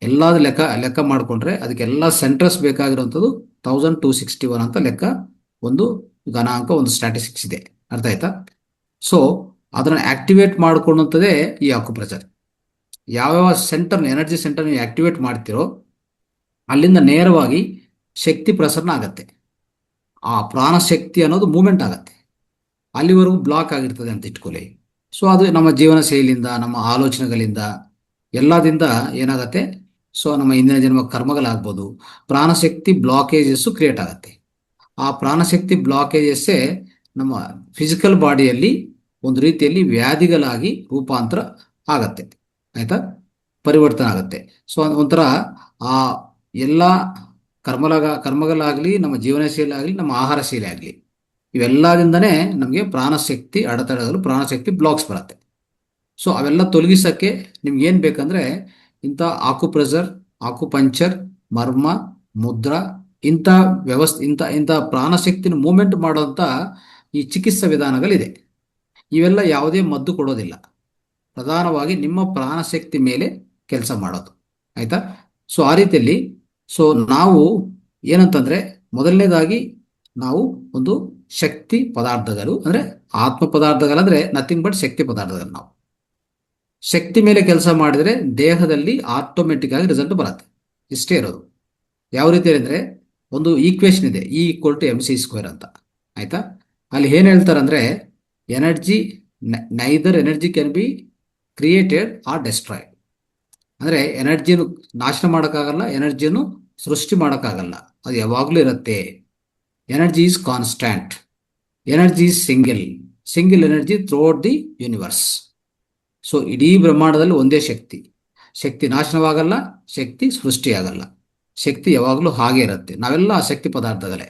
ಎಲ್ಲದ ಲೆಕ್ಕ ಮಾಡಿಕೊಂಡ್ರೆ ಅದಕ್ಕೆಲ್ಲ ಸೆಂಟರ್ಸ್ ಬೇಕಾಗಿರುವಂಥದ್ದು 1261 ಅಂತ ಲೆಕ್ಕ, ಒಂದು ಗಣಾಂಕ, ಒಂದು ಸ್ಟ್ಯಾಟಿಸ್ಟಿಕ್ಸ್ ಇದೆ. ಅರ್ಥ ಆಯ್ತಾ? ಸೊ ಅದನ್ನು ಆಕ್ಟಿವೇಟ್ ಮಾಡ್ಕೊಳ್ಳುವಂಥದ್ದೇ ಈ ಅಕ್ಯುಪ್ರೆಷರ್. ಯಾವ್ಯಾವ ಸೆಂಟರ್, ಎನರ್ಜಿ ಸೆಂಟರ್ ನೀವು ಆಕ್ಟಿವೇಟ್ ಮಾಡ್ತಿರೋ ಅಲ್ಲಿಂದ ನೇರವಾಗಿ ಶಕ್ತಿ ಪ್ರಸರಣ ಆಗತ್ತೆ. ಆ ಪ್ರಾಣಶಕ್ತಿ ಅನ್ನೋದು ಮೂಮೆಂಟ್ ಆಗತ್ತೆ. ಅಲ್ಲಿವರೆಗೂ ಬ್ಲಾಕ್ ಆಗಿರ್ತದೆ ಅಂತ ಇಟ್ಕೊಳ್ಳಿ. ಸೊ ಅದು ನಮ್ಮ ಜೀವನ ಶೈಲಿಯಿಂದ, ನಮ್ಮ ಆಲೋಚನೆಗಳಿಂದ, ಎಲ್ಲದಿಂದ ಏನಾಗತ್ತೆ, ಸೊ ನಮ್ಮ ಹಿಂದಿನ ಜನ್ಮ ಕರ್ಮಗಳಾಗ್ಬೋದು, ಪ್ರಾಣಶಕ್ತಿ ಬ್ಲಾಕೇಜಸ್ಸು ಕ್ರಿಯೇಟ್ ಆಗುತ್ತೆ. ಆ ಪ್ರಾಣಶಕ್ತಿ ಬ್ಲಾಕೇಜಸ್ಸೇ ನಮ್ಮ ಫಿಸಿಕಲ್ ಬಾಡಿಯಲ್ಲಿ ಒಂದು ರೀತಿಯಲ್ಲಿ ವ್ಯಾಧಿಗಳಾಗಿ ರೂಪಾಂತರ ಆಗತ್ತೆ. ಆಯ್ತಾ? ಪರಿವರ್ತನೆ ಆಗುತ್ತೆ. ಸೊ ಒಂಥರ ಆ ಎಲ್ಲ ಕರ್ಮಗಳಾಗಲಿ, ನಮ್ಮ ಜೀವನ ಶೈಲಿ ಆಗಲಿ, ನಮ್ಮ ಆಹಾರ ಶೈಲಿ ಆಗಲಿ, ಇವೆಲ್ಲದಿಂದನೇ ನಮಗೆ ಪ್ರಾಣಶಕ್ತಿ ಅಡೆತಡೆಗಳು, ಪ್ರಾಣಶಕ್ತಿ ಬ್ಲಾಕ್ಸ್ ಬರುತ್ತೆ. ಸೊ ಅವೆಲ್ಲ ತೊಲಗಿಸೋಕ್ಕೆ ನಿಮ್ಗೆ ಏನು ಬೇಕಂದರೆ ಇಂಥ ಆಕ್ಯುಪ್ರೆಷರ್, ಆಕ್ಯುಪಂಕ್ಚರ್, ಮರ್ಮ, ಮುದ್ರಾ, ಇಂಥ ವ್ಯವಸ್ಥೆ, ಇಂಥ ಪ್ರಾಣಶಕ್ತಿನ ಮೂಮೆಂಟ್ ಮಾಡೋಂಥ ಈ ಚಿಕಿತ್ಸಾ ವಿಧಾನಗಳಿದೆ. ಇವೆಲ್ಲ ಯಾವುದೇ ಮದ್ದು ಕೊಡೋದಿಲ್ಲ, ಪ್ರಧಾನವಾಗಿ ನಿಮ್ಮ ಪ್ರಾಣಶಕ್ತಿ ಮೇಲೆ ಕೆಲಸ ಮಾಡೋದು. ಆಯಿತಾ? ಸೊ ಆ ರೀತಿಯಲ್ಲಿ ಸೊ ನಾವು ಏನಂತಂದರೆ, ಮೊದಲನೇದಾಗಿ ನಾವು ಒಂದು ಶಕ್ತಿ ಪದಾರ್ಥಗಳು, ಅಂದರೆ ಆತ್ಮ ಪದಾರ್ಥಗಳಂದರೆ ನಥಿಂಗ್ ಬಟ್ ಶಕ್ತಿ ಪದಾರ್ಥಗಳು. ನಾವು ಶಕ್ತಿ ಮೇಲೆ ಕೆಲಸ ಮಾಡಿದರೆ ದೇಹದಲ್ಲಿ ಆಟೋಮೆಟಿಕ್ ಆಗಿ ರಿಸಲ್ಟ್ ಬರುತ್ತೆ. ಇಷ್ಟೇ ಇರೋದು. ಯಾವ ರೀತಿ ಅಂದರೆ, ಒಂದು ಈಕ್ವೇಶನ್ ಇದೆ, E = mc² ಅಂತ. ಆಯಿತಾ? ಅಲ್ಲಿ ಏನು ಹೇಳ್ತಾರೆ ಅಂದರೆ, energy neither energy can be created or destroyed. ಅಂದರೆ ಎನರ್ಜಿಯನ್ನು ನಾಶ ಮಾಡೋಕ್ಕಾಗಲ್ಲ, ಎನರ್ಜಿಯನ್ನು ಸೃಷ್ಟಿ ಮಾಡೋಕ್ಕಾಗಲ್ಲ, ಅದು ಯಾವಾಗಲೂ ಇರುತ್ತೆ. Energy is constant, energy is single energy throughout the universe. So ಇಡೀ ಬ್ರಹ್ಮಾಂಡದಲ್ಲಿ ಒಂದೇ ಶಕ್ತಿ ನಾಶನವಾಗಲ್ಲ, ಶಕ್ತಿ ಸೃಷ್ಟಿಯಾಗಲ್ಲ, ಶಕ್ತಿ ಯಾವಾಗಲೂ ಹಾಗೆ ಇರುತ್ತೆ. ನಾವೆಲ್ಲ ಶಕ್ತಿ ಪದಾರ್ಥಗಳೇ.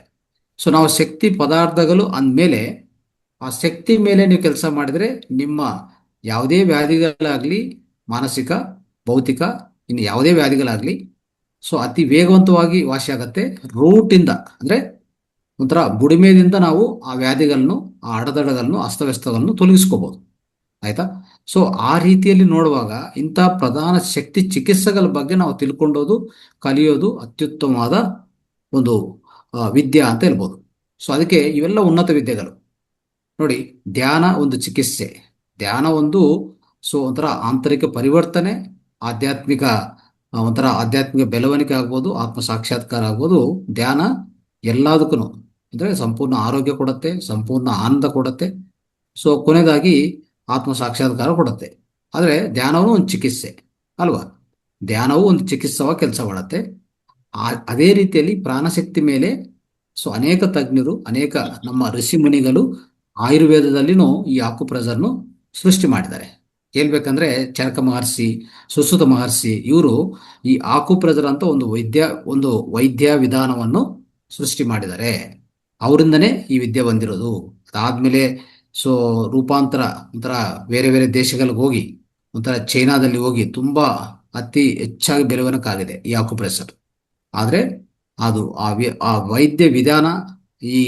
ಸೊ ನಾವು ಶಕ್ತಿ ಪದಾರ್ಥಗಳು ಅಂದಮೇಲೆ ಆ ಶಕ್ತಿ ಮೇಲೆ ನೀವು ಕೆಲಸ ಮಾಡಿದರೆ ನಿಮ್ಮ ಯಾವುದೇ ವ್ಯಾಧಿಗಳಾಗಲಿ, ಮಾನಸಿಕ, ಭೌತಿಕ, ಇನ್ನು ಯಾವುದೇ ವ್ಯಾಧಿಗಳಾಗಲಿ, ಸೊ ಅತಿ ವೇಗವಂತವಾಗಿ ವಾಸಿಯಾಗತ್ತೆ. ರೂಟಿಂದ ಅಂದರೆ ಒಂಥರ ಬುಡಿಮೆಯಿಂದ ನಾವು ಆ ವ್ಯಾಧಿಗಳನ್ನು, ಆ ಅಡೆತಡೆಗಳನ್ನು, ಅಸ್ತವ್ಯಸ್ತಗಳನ್ನು ತೊಲಗಿಸ್ಕೋಬೋದು. ಆಯಿತಾ? ಸೊ ಆ ರೀತಿಯಲ್ಲಿ ನೋಡುವಾಗ ಇಂಥ ಪ್ರಧಾನ ಶಕ್ತಿ ಚಿಕಿತ್ಸೆಗಳ ಬಗ್ಗೆ ನಾವು ತಿಳ್ಕೊಂಡೋದು, ಕಲಿಯೋದು ಅತ್ಯುತ್ತಮವಾದ ಒಂದು ವಿದ್ಯೆ ಅಂತ ಹೇಳ್ಬೋದು. ಸೊ ಅದಕ್ಕೆ ಇವೆಲ್ಲ ಉನ್ನತ ವಿದ್ಯೆಗಳು. ನೋಡಿ, ಧ್ಯಾನ ಒಂದು ಚಿಕಿತ್ಸೆ, ಧ್ಯಾನ ಒಂದು ಒಂಥರ ಆಂತರಿಕ ಪರಿವರ್ತನೆ, ಆಧ್ಯಾತ್ಮಿಕ ಬೆಳವಣಿಗೆ ಆಗ್ಬೋದು, ಆತ್ಮ ಸಾಕ್ಷಾತ್ಕಾರ ಆಗ್ಬೋದು. ಧ್ಯಾನ ಎಲ್ಲದಕ್ಕೂ ಅಂದರೆ ಸಂಪೂರ್ಣ ಆರೋಗ್ಯ ಕೊಡುತ್ತೆ, ಸಂಪೂರ್ಣ ಆನಂದ ಕೊಡುತ್ತೆ, ಸೊ ಕೊನೆಯದಾಗಿ ಆತ್ಮ ಸಾಕ್ಷಾತ್ಕಾರ ಕೊಡುತ್ತೆ. ಆದರೆ ಧ್ಯಾನವೂ ಒಂದು ಚಿಕಿತ್ಸೆ ಅಲ್ವಾ? ಧ್ಯಾನವೂ ಒಂದು ಚಿಕಿತ್ಸವಾಗಿ ಕೆಲಸ ಮಾಡುತ್ತೆ. ಅದೇ ರೀತಿಯಲ್ಲಿ ಪ್ರಾಣಶಕ್ತಿ ಮೇಲೆ ಸೊ ಅನೇಕ ತಜ್ಞರು, ಅನೇಕ ನಮ್ಮ ಋಷಿ ಮುನಿಗಳು ಆಯುರ್ವೇದದಲ್ಲಿನೂ ಈ ಆಕುಪ್ರೆಷರ್ನು ಸೃಷ್ಟಿ ಮಾಡಿದ್ದಾರೆ. ಹೇಳ್ಬೇಕಂದ್ರೆ ಚರಕ ಮಹರ್ಷಿ, ಸುಶ್ರುತ ಮಹರ್ಷಿ ಇವರು ಈ ಆಕುಪ್ರೆಷರ್ ಅಂತ ಒಂದು ವೈದ್ಯ ವಿಧಾನವನ್ನು ಸೃಷ್ಟಿ ಮಾಡಿದ್ದಾರೆ. ಅವರಿಂದನೇ ಈ ವಿದ್ಯೆ ಬಂದಿರೋದು. ಅದಾದ್ಮೇಲೆ ಸೊ ರೂಪಾಂತರ ಒಂಥರ ಬೇರೆ ಬೇರೆ ದೇಶಗಳಿಗೆ ಹೋಗಿ, ಒಂಥರ ಚೈನಾದಲ್ಲಿ ಹೋಗಿ ತುಂಬಾ ಅತಿ ಹೆಚ್ಚಾಗಿ ಬೆಳವಣಿಗೆ ಈ ಆಕುಪ್ರೆಷರ್. ಆದ್ರೆ ಅದು ಆ ವೈದ್ಯ ವಿಧಾನ, ಈ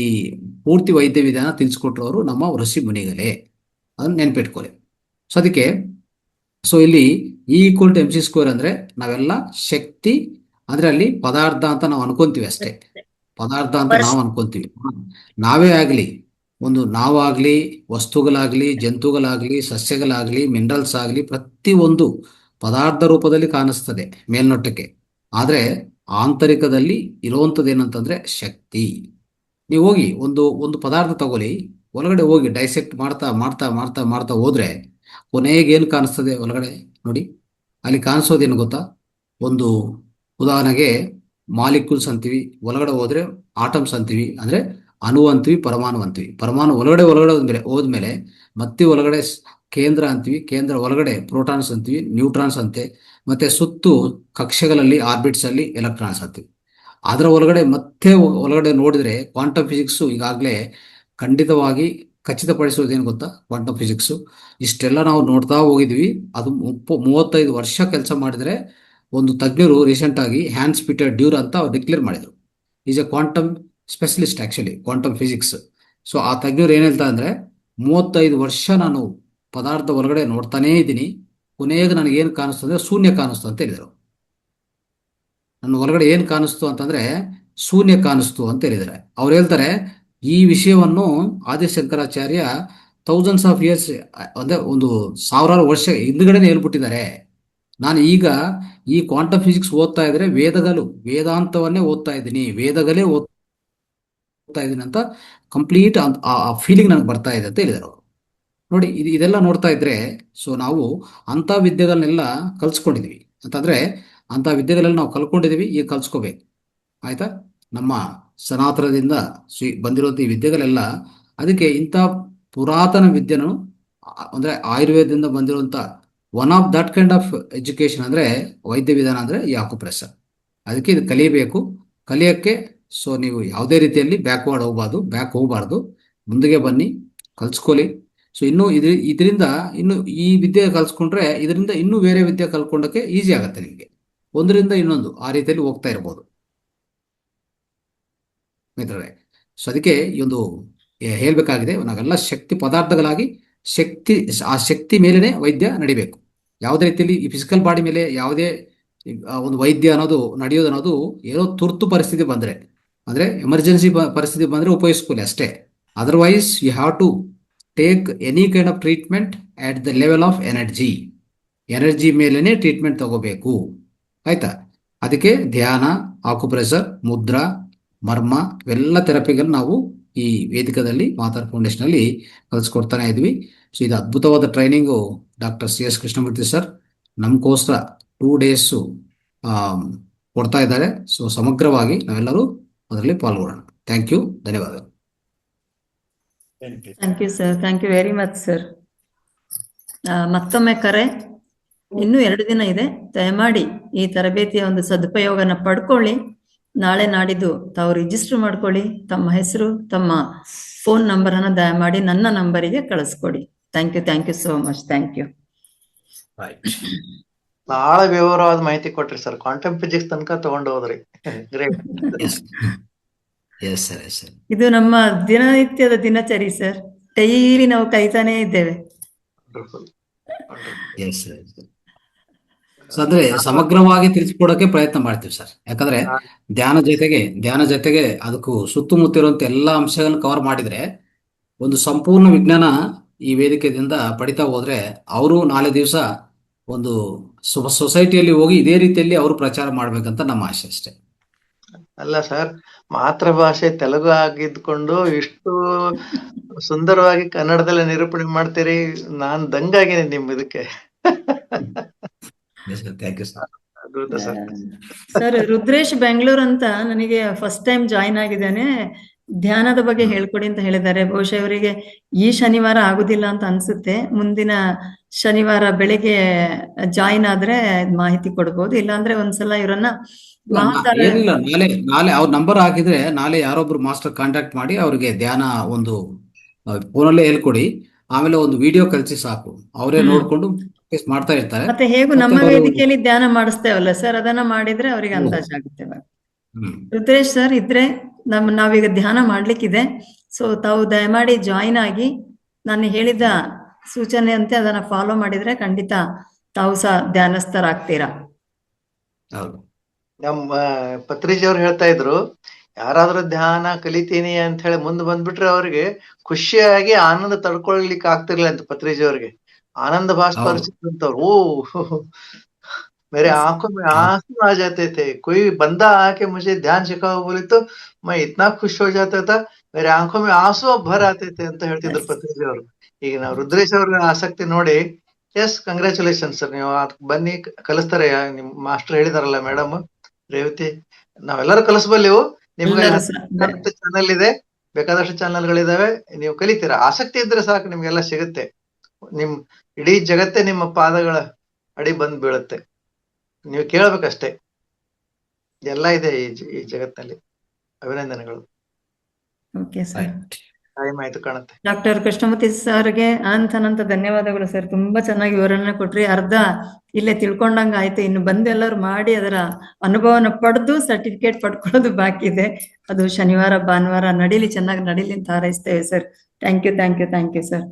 ಪೂರ್ತಿ ವೈದ್ಯ ವಿಧಾನ ತಿಳಿಸ್ಕೊಟ್ರವರು ನಮ್ಮ ಋಷಿ ಮುನಿಗಳೇ. ಅದನ್ನ ನೆನ್ಪಿಟ್ಕೊಳ್ಳಿ. ಸೊ ಅದಕ್ಕೆ ಇಲ್ಲಿ E=mc² ಅಂದ್ರೆ ನಾವೆಲ್ಲ ಶಕ್ತಿ ಅಂದ್ರೆ ಅಲ್ಲಿ ಪದಾರ್ಥ ಅಂತ ನಾವು ಅನ್ಕೊಂತೀವಿ ಅಷ್ಟೇ. ಪದಾರ್ಥ ಅಂತ ನಾವು ಅನ್ಕೊಂತೀವಿ. ನಾವೇ ಆಗ್ಲಿ, ನಾವಾಗ್ಲಿ, ವಸ್ತುಗಳಾಗ್ಲಿ, ಜಂತುಗಳಾಗ್ಲಿ, ಸಸ್ಯಗಳಾಗ್ಲಿ, ಮಿನರಲ್ಸ್ ಆಗ್ಲಿ, ಪ್ರತಿಯೊಂದು ಪದಾರ್ಥ ರೂಪದಲ್ಲಿ ಕಾಣಿಸ್ತದೆ ಮೇಲ್ನೋಟಕ್ಕೆ. ಆದ್ರೆ ಆಂತರಿಕದಲ್ಲಿ ಇರುವಂಥದ್ದು ಏನಂತಂದ್ರೆ ಶಕ್ತಿ. ನೀವು ಹೋಗಿ ಒಂದು ಪದಾರ್ಥ ತಗೊಳ್ಳಿ, ಒಳಗಡೆ ಹೋಗಿ ಡೈಸೆಕ್ಟ್ ಮಾಡ್ತಾ ಮಾಡ್ತಾ ಮಾಡ್ತಾ ಮಾಡ್ತಾ ಹೋದ್ರೆ ಕೊನೆಗೆ ಏನು ಕಾಣಿಸ್ತದೆ ಒಳಗಡೆ ನೋಡಿ. ಅಲ್ಲಿ ಕಾಣಿಸೋದೇನು ಗೊತ್ತಾ? ಒಂದು ಉದಾಹರಣೆಗೆ ಮಾಲಿಕ್ಯೂಲ್ಸ್ ಅಂತೀವಿ, ಒಳಗಡೆ ಹೋದ್ರೆ ಆಟಮ್ಸ್ ಅಂತೀವಿ, ಅಂದ್ರೆ ಅಣು ಅಂತೀವಿ, ಪರಮಾಣು ಅಂತೀವಿ. ಪರಮಾಣು ಒಳಗಡೆ ಹೋದ್ಮೇಲೆ ಮತ್ತೆ ಒಳಗಡೆ ಕೇಂದ್ರ ಅಂತೀವಿ, ಕೇಂದ್ರ ಒಳಗಡೆ ಪ್ರೋಟಾನ್ಸ್ ಅಂತೀವಿ, ನ್ಯೂಟ್ರಾನ್ಸ್ ಅಂತೆ, ಮತ್ತೆ ಸುತ್ತು ಕಕ್ಷೆಗಳಲ್ಲಿ ಆರ್ಬಿಟ್ಸ್ ಅಲ್ಲಿ ಎಲೆಕ್ಟ್ರಾನ್ಸ್ ಅಂತೀವಿ. ಅದರ ಒಳಗಡೆ ನೋಡಿದ್ರೆ ಕ್ವಾಂಟಮ್ ಫಿಸಿಕ್ಸ್ ಈಗಾಗಲೇ ಖಂಡಿತವಾಗಿ ಖಚಿತಪಡಿಸೋದೇನು ಗೊತ್ತಾ? ಕ್ವಾಂಟಮ್ ಫಿಸಿಕ್ಸ್ ಇಷ್ಟೆಲ್ಲ ನಾವು ನೋಡ್ತಾ ಹೋಗಿದ್ವಿ. ಅದು 35 ವರ್ಷ ಕೆಲಸ ಮಾಡಿದ್ರೆ ಒಂದು ತಜ್ಞರು ರೀಸೆಂಟ್ ಆಗಿ ಹ್ಯಾನ್ಸ್ ಪೀಟರ್ ಡ್ಯೂರ್ ಅಂತ ಅವ್ರು ಡಿಕ್ಲೇರ್ ಮಾಡಿದ್ರು. Is A quantum specialist actually, quantum physics. So ಆ ತಜ್ಞರು ಏನ್ ಹೇಳ್ತಾ ಅಂದ್ರೆ 35 ವರ್ಷ ನಾನು ಪದಾರ್ಥ ಒಳಗಡೆ ನೋಡ್ತಾನೇ ಇದ್ದೀನಿ, ಕೊನೆಗೆ ನನಗೆ ಏನು ಕಾಣಿಸ್ತು ಅಂದ್ರೆ ಶೂನ್ಯ ಕಾಣಿಸ್ತು ಅಂತ ಹೇಳಿದರು. ನನ್ನ ಒಳಗಡೆ ಏನ್ ಕಾಣಿಸ್ತು ಅಂತಂದ್ರೆ ಶೂನ್ಯ ಕಾಣಿಸ್ತು ಅಂತ ಹೇಳಿದ್ದಾರೆ. ಅವ್ರು ಹೇಳ್ತಾರೆ ಈ ವಿಷಯವನ್ನು ಆದಿಶಂಕರಾಚಾರ್ಯ ಥೌಸಂಡ್ಸ್ ಆಫ್ ಇಯರ್ಸ್ ಅಂದ್ರೆ ಒಂದು ಸಾವಿರಾರು ವರ್ಷ ಹಿಂದ್ಗಡೆನೆ ಹೇಳ್ಬಿಟ್ಟಿದ್ದಾರೆ. ನಾನು ಈಗ ಈ ಕ್ವಾಂಟಮ್ ಫಿಸಿಕ್ಸ್ ಓದ್ತಾ ಇದ್ರೆ ವೇದಾಂತವನ್ನೇ ಓದ್ತಾ ಇದ್ದೀನಿ, ವೇದಗಳೇ ಓದ್ತಾ ಇದ್ದೀನಿ ಅಂತ ಕಂಪ್ಲೀಟ್ ಆ ಫೀಲಿಂಗ್ ನನಗೆ ಬರ್ತಾ ಇದೆ ಅಂತ ಹೇಳಿದರು. ನೋಡಿ, ಇದೆಲ್ಲ ನೋಡ್ತಾ ಇದ್ರೆ ಸೊ ನಾವು ಅಂತ ವಿದ್ಯೆಗಳನ್ನೆಲ್ಲ ಕಲ್ಸ್ಕೊಂಡಿದೀವಿ ಅಂತಂದ್ರೆ, ಅಂತ ವಿದ್ಯೆಗಳೆಲ್ಲ ನಾವು ಕಲ್ಕೊಂಡಿದೀವಿ, ಈಗ ಕಲ್ಸ್ಕೋಬೇಕು. ಆಯ್ತಾ? ನಮ್ಮ ಸನಾತನದಿಂದ ಬಂದಿರುವಂತ ಈ ವಿದ್ಯೆಗಳೆಲ್ಲ, ಅದಕ್ಕೆ ಇಂಥ ಪುರಾತನ ವಿದ್ಯೆನು ಅಂದ್ರೆ ಆಯುರ್ವೇದದಿಂದ ಬಂದಿರುವಂತ one of that kind of education ಅಂದ್ರೆ ವೈದ್ಯ ವಿಧಾನ ಅಂದ್ರೆ ಈ ಆಕುಪ್ರೆಷರ್. ಅದಕ್ಕೆ ಇದು ಕಲಿಯಬೇಕು. ಕಲಿಯಕ್ಕೆ ಸೊ ನೀವು ಯಾವುದೇ ರೀತಿಯಲ್ಲಿ ಬ್ಯಾಕ್ ಹೋಗಬಾರ್ದು, ಮುಂದಿಗೆ ಬನ್ನಿ, ಕಲ್ಸ್ಕೊಳ್ಳಿ. ಸೊ ಇದರಿಂದ ಇನ್ನು ಈ ವಿದ್ಯೆ ಕಲ್ಸ್ಕೊಂಡ್ರೆ ಇದರಿಂದ ಇನ್ನೂ ಬೇರೆ ವಿದ್ಯೆ ಕಲ್ತ್ಕೊಂಡಕ್ಕೆ ಈಸಿ ಆಗುತ್ತೆ ನಿಮಗೆ. ಒಂದರಿಂದ ಇನ್ನೊಂದು ಆ ರೀತಿಯಲ್ಲಿ ಹೋಗ್ತಾ ಇರ್ಬೋದು ಮಿತ್ರರೇ. ಸೊ ಅದಕ್ಕೆ ಈ ಒಂದು ಹೇಳ್ಬೇಕಾಗಿದೆ, ನಾವೆಲ್ಲ ಶಕ್ತಿ ಪದಾರ್ಥಗಳಾಗಿ ಆ ಶಕ್ತಿ ಮೇಲೆನೆ ವೈದ್ಯ ನಡಿಬೇಕು. ಯಾವುದೇ ರೀತಿಯಲ್ಲಿ ಈ ಫಿಸಿಕಲ್ ಬಾಡಿ ಮೇಲೆ ಯಾವುದೇ ಒಂದು ವೈದ್ಯ ನಡೆಯೋದು ಅನ್ನೋದು ಏನೋ ತುರ್ತು ಪರಿಸ್ಥಿತಿ ಬಂದ್ರೆ, ಅಂದ್ರೆ ಎಮರ್ಜೆನ್ಸಿ ಪರಿಸ್ಥಿತಿ ಬಂದ್ರೆ ಉಪಯೋಗಿಸ್ಕೊಳ್ಳಿ ಅಷ್ಟೇ. Otherwise you have to take any kind of treatment at the level of energy ಮೇಲೆನೆ ಟ್ರೀಟ್ಮೆಂಟ್ ತಗೋಬೇಕು. ಆಯ್ತಾ? ಅದಕ್ಕೆ ಧ್ಯಾನ, ಆಕುಪ್ರೆಷರ್, ಮುದ್ರಾ, ಮರ್ಮ ಇವೆಲ್ಲ ಥೆರಪಿಗಳು ನಾವು ಈ ವೇದಿಕದಲ್ಲಿ ಮಾತಾರ್ ಫೌಂಡೇಶನ್ ಅಲ್ಲಿ ಕಲಿಸ್ಕೊಡ್ತಾನೆ ಇದ್ವಿ. ಸೊ ಇದು ಅದ್ಭುತವಾದ training doctor CS Krishnamurthy sir ನಮ್ಗೋಸ್ಕರ 2 days ಕೊಡ್ತಾ ಇದ್ದಾರೆ. ಸೊ ಸಮಗ್ರವಾಗಿ ನಾವೆಲ್ಲರೂ ಅದರಲ್ಲಿ ಪಾಲ್ಗೊಳ್ಳೋಣ. ಥ್ಯಾಂಕ್ ಯು, ಧನ್ಯವಾದಗಳು. Thank you sir, thank you very much sir. ಮತ್ತೊಮ್ಮೆ ಕರೆ, ಇನ್ನೂ 2 ದಿನ ಇದೆ. ದಯಮಾಡಿ ಈ ತರಬೇತಿಯ ಒಂದು ಸದುಪಯೋಗನ ಪಡ್ಕೊಳ್ಳಿ. ನಾಳೆ ನಾಡಿದ್ದು ತಾವು ರಿಜಿಸ್ಟರ್ ಮಾಡ್ಕೊಳ್ಳಿ. ತಮ್ಮ ಹೆಸರು, ತಮ್ಮ ಫೋನ್ ನಂಬರ್ ಅನ್ನ ದಯಮಾಡಿ ನನ್ನ ನಂಬರಿಗೆ ಕಳಿಸ್ಕೊಡಿ. Thank you so much. Thank you. ನಾಳೆ ವಿವರವಾದ ಮಾಹಿತಿ ಕೊಟ್ರಿ ಸರ್. ಕ್ವಾಂಟಮ್ ಫಿಸಿಕ್ಸ್ ತನಕ ತಗೊಂಡು ಹೋದ್ರಿ. ಗ್ರೇಟ್. ಇದು ನಮ್ಮ ದಿನನಿತ್ಯದ ದಿನಚರಿ ಸರ್. ಡೈಲಿ ನಾವು ಕಲಿತಾನೇ ಇದ್ದೇವೆ. ಅಂದ್ರೆ ಸಮಗ್ರವಾಗಿ ತಿಳಿಸ್ಕೊಡಕ್ಕೆ ಪ್ರಯತ್ನ ಮಾಡ್ತೀವಿ ಸರ್. ಯಾಕಂದ್ರೆ ಧ್ಯಾನ ಜೊತೆಗೆ ಅದಕ್ಕೂ ಸುತ್ತಮುತ್ತ ಇರುವಂತ ಎಲ್ಲಾ ಅಂಶಗಳನ್ನ ಕವರ್ ಮಾಡಿದ್ರೆ ಒಂದು ಸಂಪೂರ್ಣ ವಿಜ್ಞಾನ ಈ ವೇದಿಕೆಯಿಂದ ಪಡಿತಾ ಹೋದ್ರೆ ಅವರು ನಾಳೆ ದಿವಸ ಒಂದು ಸೊಸೈಟಿಯಲ್ಲಿ ಹೋಗಿ ಇದೇ ರೀತಿಯಲ್ಲಿ ಅವರು ಪ್ರಚಾರ ಮಾಡ್ಬೇಕಂತ ನಮ್ಮ ಆಶೆ ಅಷ್ಟೇ. ಅಲ್ಲ ಸರ್, ಮಾತೃಭಾಷೆ ತೆಲುಗು ಆಗಿದ್ಕೊಂಡು ಇಷ್ಟು ಸುಂದರವಾಗಿ ಕನ್ನಡದಲ್ಲಿ ನಿರೂಪಣೆ ಮಾಡ್ತೀರಿ. ನಾನ್ ದಂಗಾಗೇನೆ ನಿಮ್ ಇದಕ್ಕೆ. ಅದ್ಭುತ ಸರ್. ಸರ್ ರುದ್ರೇಶ್ ಬೆಂಗಳೂರು ಅಂತ ನನಗೆ ಫಸ್ಟ್ ಟೈಮ್ ಜಾಯಿನ್ ಆಗಿದ್ದೇನೆ. ಧ್ಯಾನದ ಬಗ್ಗೆ ಹೇಳ್ಕೊಡಿ ಅಂತ ಹೇಳಿದ್ದಾರೆ. ಬಹುಶಃ ಇವರಿಗೆ ಈ ಶನಿವಾರ ಆಗುದಿಲ್ಲ ಅಂತ ಅನ್ಸುತ್ತೆ. ಮುಂದಿನ ಶನಿವಾರ ಬೆಳಿಗ್ಗೆ ಜಾಯಿನ್ ಆದ್ರೆ ಮಾಹಿತಿ ಕೊಡ್ಬೋದು. ಇಲ್ಲಾಂದ್ರೆ ಒಂದ್ಸಲ ಇವರನ್ನ ಮಹಾತಾರ ಏನಿಲ್ಲ, ನಾಳೆ ಅವ್ರ ನಂಬರ್ ಹಾಕಿದ್ರೆ ನಾಳೆ ಯಾರೊಬ್ರು ಮಾಸ್ಟರ್ ಕಾಂಟ್ಯಾಕ್ಟ್ ಮಾಡಿ ಅವ್ರಿಗೆ ಧ್ಯಾನ ಒಂದು ಫೋನಲ್ಲೇ ಹೇಳ್ಕೊಡಿ. ಆಮೇಲೆ ಒಂದು ವಿಡಿಯೋ ಕಳಿಸಿ ಸಾಕು, ಅವರೇ ನೋಡ್ಕೊಂಡು practice ಮಾಡ್ತಾ ಇರ್ತಾರೆ. ಮತ್ತೆ ಹೇಗೂ ನಮ್ಮ ಮತ್ತೆ ಅವರು ವೇದಿಕೆಯಲ್ಲಿ ಧ್ಯಾನ ಮಾಡಿಸ್ತೇವಲ್ಲ ಸರ್, ಅದನ್ನ ಮಾಡಿದ್ರೆ ಅವರಿಗೆ ಅಂದಾಜಾಗುತ್ತೆ ಇವಾಗ. ಹ್ಮ್ ರುದ್ರೇಶ್ ಸರ್ ಇದ್ರೆ ನಾವೀಗ ಧ್ಯಾನ ಮಾಡ್ಲಿಕ್ಕಿದೆ. ಸೊ ತಾವು ದಯಮಾಡಿ ಜಾಯಿನ್ ಆಗಿ ನಾನು ಹೇಳಿದ ಸೂಚನೆಯಂತೆ ಅದನ್ನ ಫಾಲೋ ಮಾಡಿದ್ರೆ ಖಂಡಿತ ತಾವು ಸಹ ಧ್ಯಾನಸ್ಥರಾಗ್ತೀರಾ. ಹೌದು. ನಮ್ಮ ಪತ್ರಿಜಿ ಅವ್ರು ಹೇಳ್ತಾ ಇದ್ರು, ಯಾರಾದ್ರೂ ಧ್ಯಾನ ಕಲಿತೀನಿ ಅಂತ ಹೇಳಿ ಮುಂದೆ ಬಂದ್ಬಿಟ್ರೆ ಅವ್ರಿಗೆ ಖುಷಿಯಾಗಿ ಆನಂದ ತಡ್ಕೊಳ್ಲಿಕ್ಕೆ ಆಗ್ತಿರ್ಲಿಲ್ಲ ಅಂತ ಪತ್ರಿಜಿ ಅವ್ರಿಗೆ. ಆನಂದ ಬಾಷ್ಪ ಹರಿಸಿದಂತವ್ರು, ಓ मेरे आंखों में आंसू आ जाते थे, कोई बंदा आके मुझे ध्यान सिखाओ बोले तो मैं इतना खुश हो जाता था, मेरे आंखों में आंसू भर आते थे ಅಂತ ಹೇಳ್ತಿದ್ರು ಪತ್ರಿಜಿ ಅವರು. ಈಗ ನಾವು ರುದ್ರೇಶ್ ಅವ್ರ ಆಸಕ್ತಿ ನೋಡಿ, ಎಸ್ ಕಂಗ್ರ್ಯಾಚುಲೇಷನ್ ಸರ್, ನೀವು ಬನ್ನಿ ಕಲಿಸ್ತಾರೆ. ನಿಮ್ ಮಾಸ್ಟರ್ ಹೇಳಿದಾರಲ್ಲ ಮೇಡಮ್ ರೇವತಿ, ನಾವೆಲ್ಲರೂ ಕಲಿಸ್ಬಲ್ಲೆವು. ನಿಮ್ಗೆ ಚಾನಲ್ ಇದೆ, ಬೇಕಾದಷ್ಟು ಚಾನಲ್ಗಳಿದಾವೆ, ನೀವು ಕಲಿತೀರಾ. ಆಸಕ್ತಿ ಇದ್ರೆ ಸಾಕು, ನಿಮ್ಗೆಲ್ಲ ಸಿಗುತ್ತೆ. ನಿಮ್ ಇಡೀ ಜಗತ್ತೇ ನಿಮ್ಮ ಪಾದಗಳ ಅಡಿ ಬಂದ್ ಬೀಳುತ್ತೆ. ನೀವು ಕೇಳ್ಬೇಕಷ್ಟೇ, ಎಲ್ಲ ಇದೆ ಈ ಜಗತ್ತಿನಲ್ಲಿ. ಅಭಿನಂದನೆಗಳು. ಓಕೆ ಸರ್, ಟೈಮ್ ಆಯ್ತು ಕಾಣುತ್ತೆ. ಡಾಕ್ಟರ್ ಕೃಷ್ಣಮೂರ್ತಿ ಸರ್ಗೆ ಅನಂತ ಧನ್ಯವಾದಗಳು ಸರ್. ತುಂಬಾ ಚೆನ್ನಾಗಿ ವಿವರಣೆ ಕೊಟ್ರಿ. ಅರ್ಧ ಇಲ್ಲೇ ತಿಳ್ಕೊಂಡಂಗ ಆಯ್ತು. ಇನ್ನು ಬಂದು ಎಲ್ಲರೂ ಮಾಡಿ ಅದರ ಅನುಭವನ ಪಡೆದು ಸರ್ಟಿಫಿಕೇಟ್ ಪಡ್ಕೊಳ್ಳೋದು ಬಾಕಿ ಇದೆ. ಅದು ಶನಿವಾರ ಭಾನುವಾರ ನಡೀಲಿ, ಚೆನ್ನಾಗಿ ನಡೀಲಿ ಅಂತ ಹಾರೈಸ್ತೇವೆ ಸರ್. Thank you sir.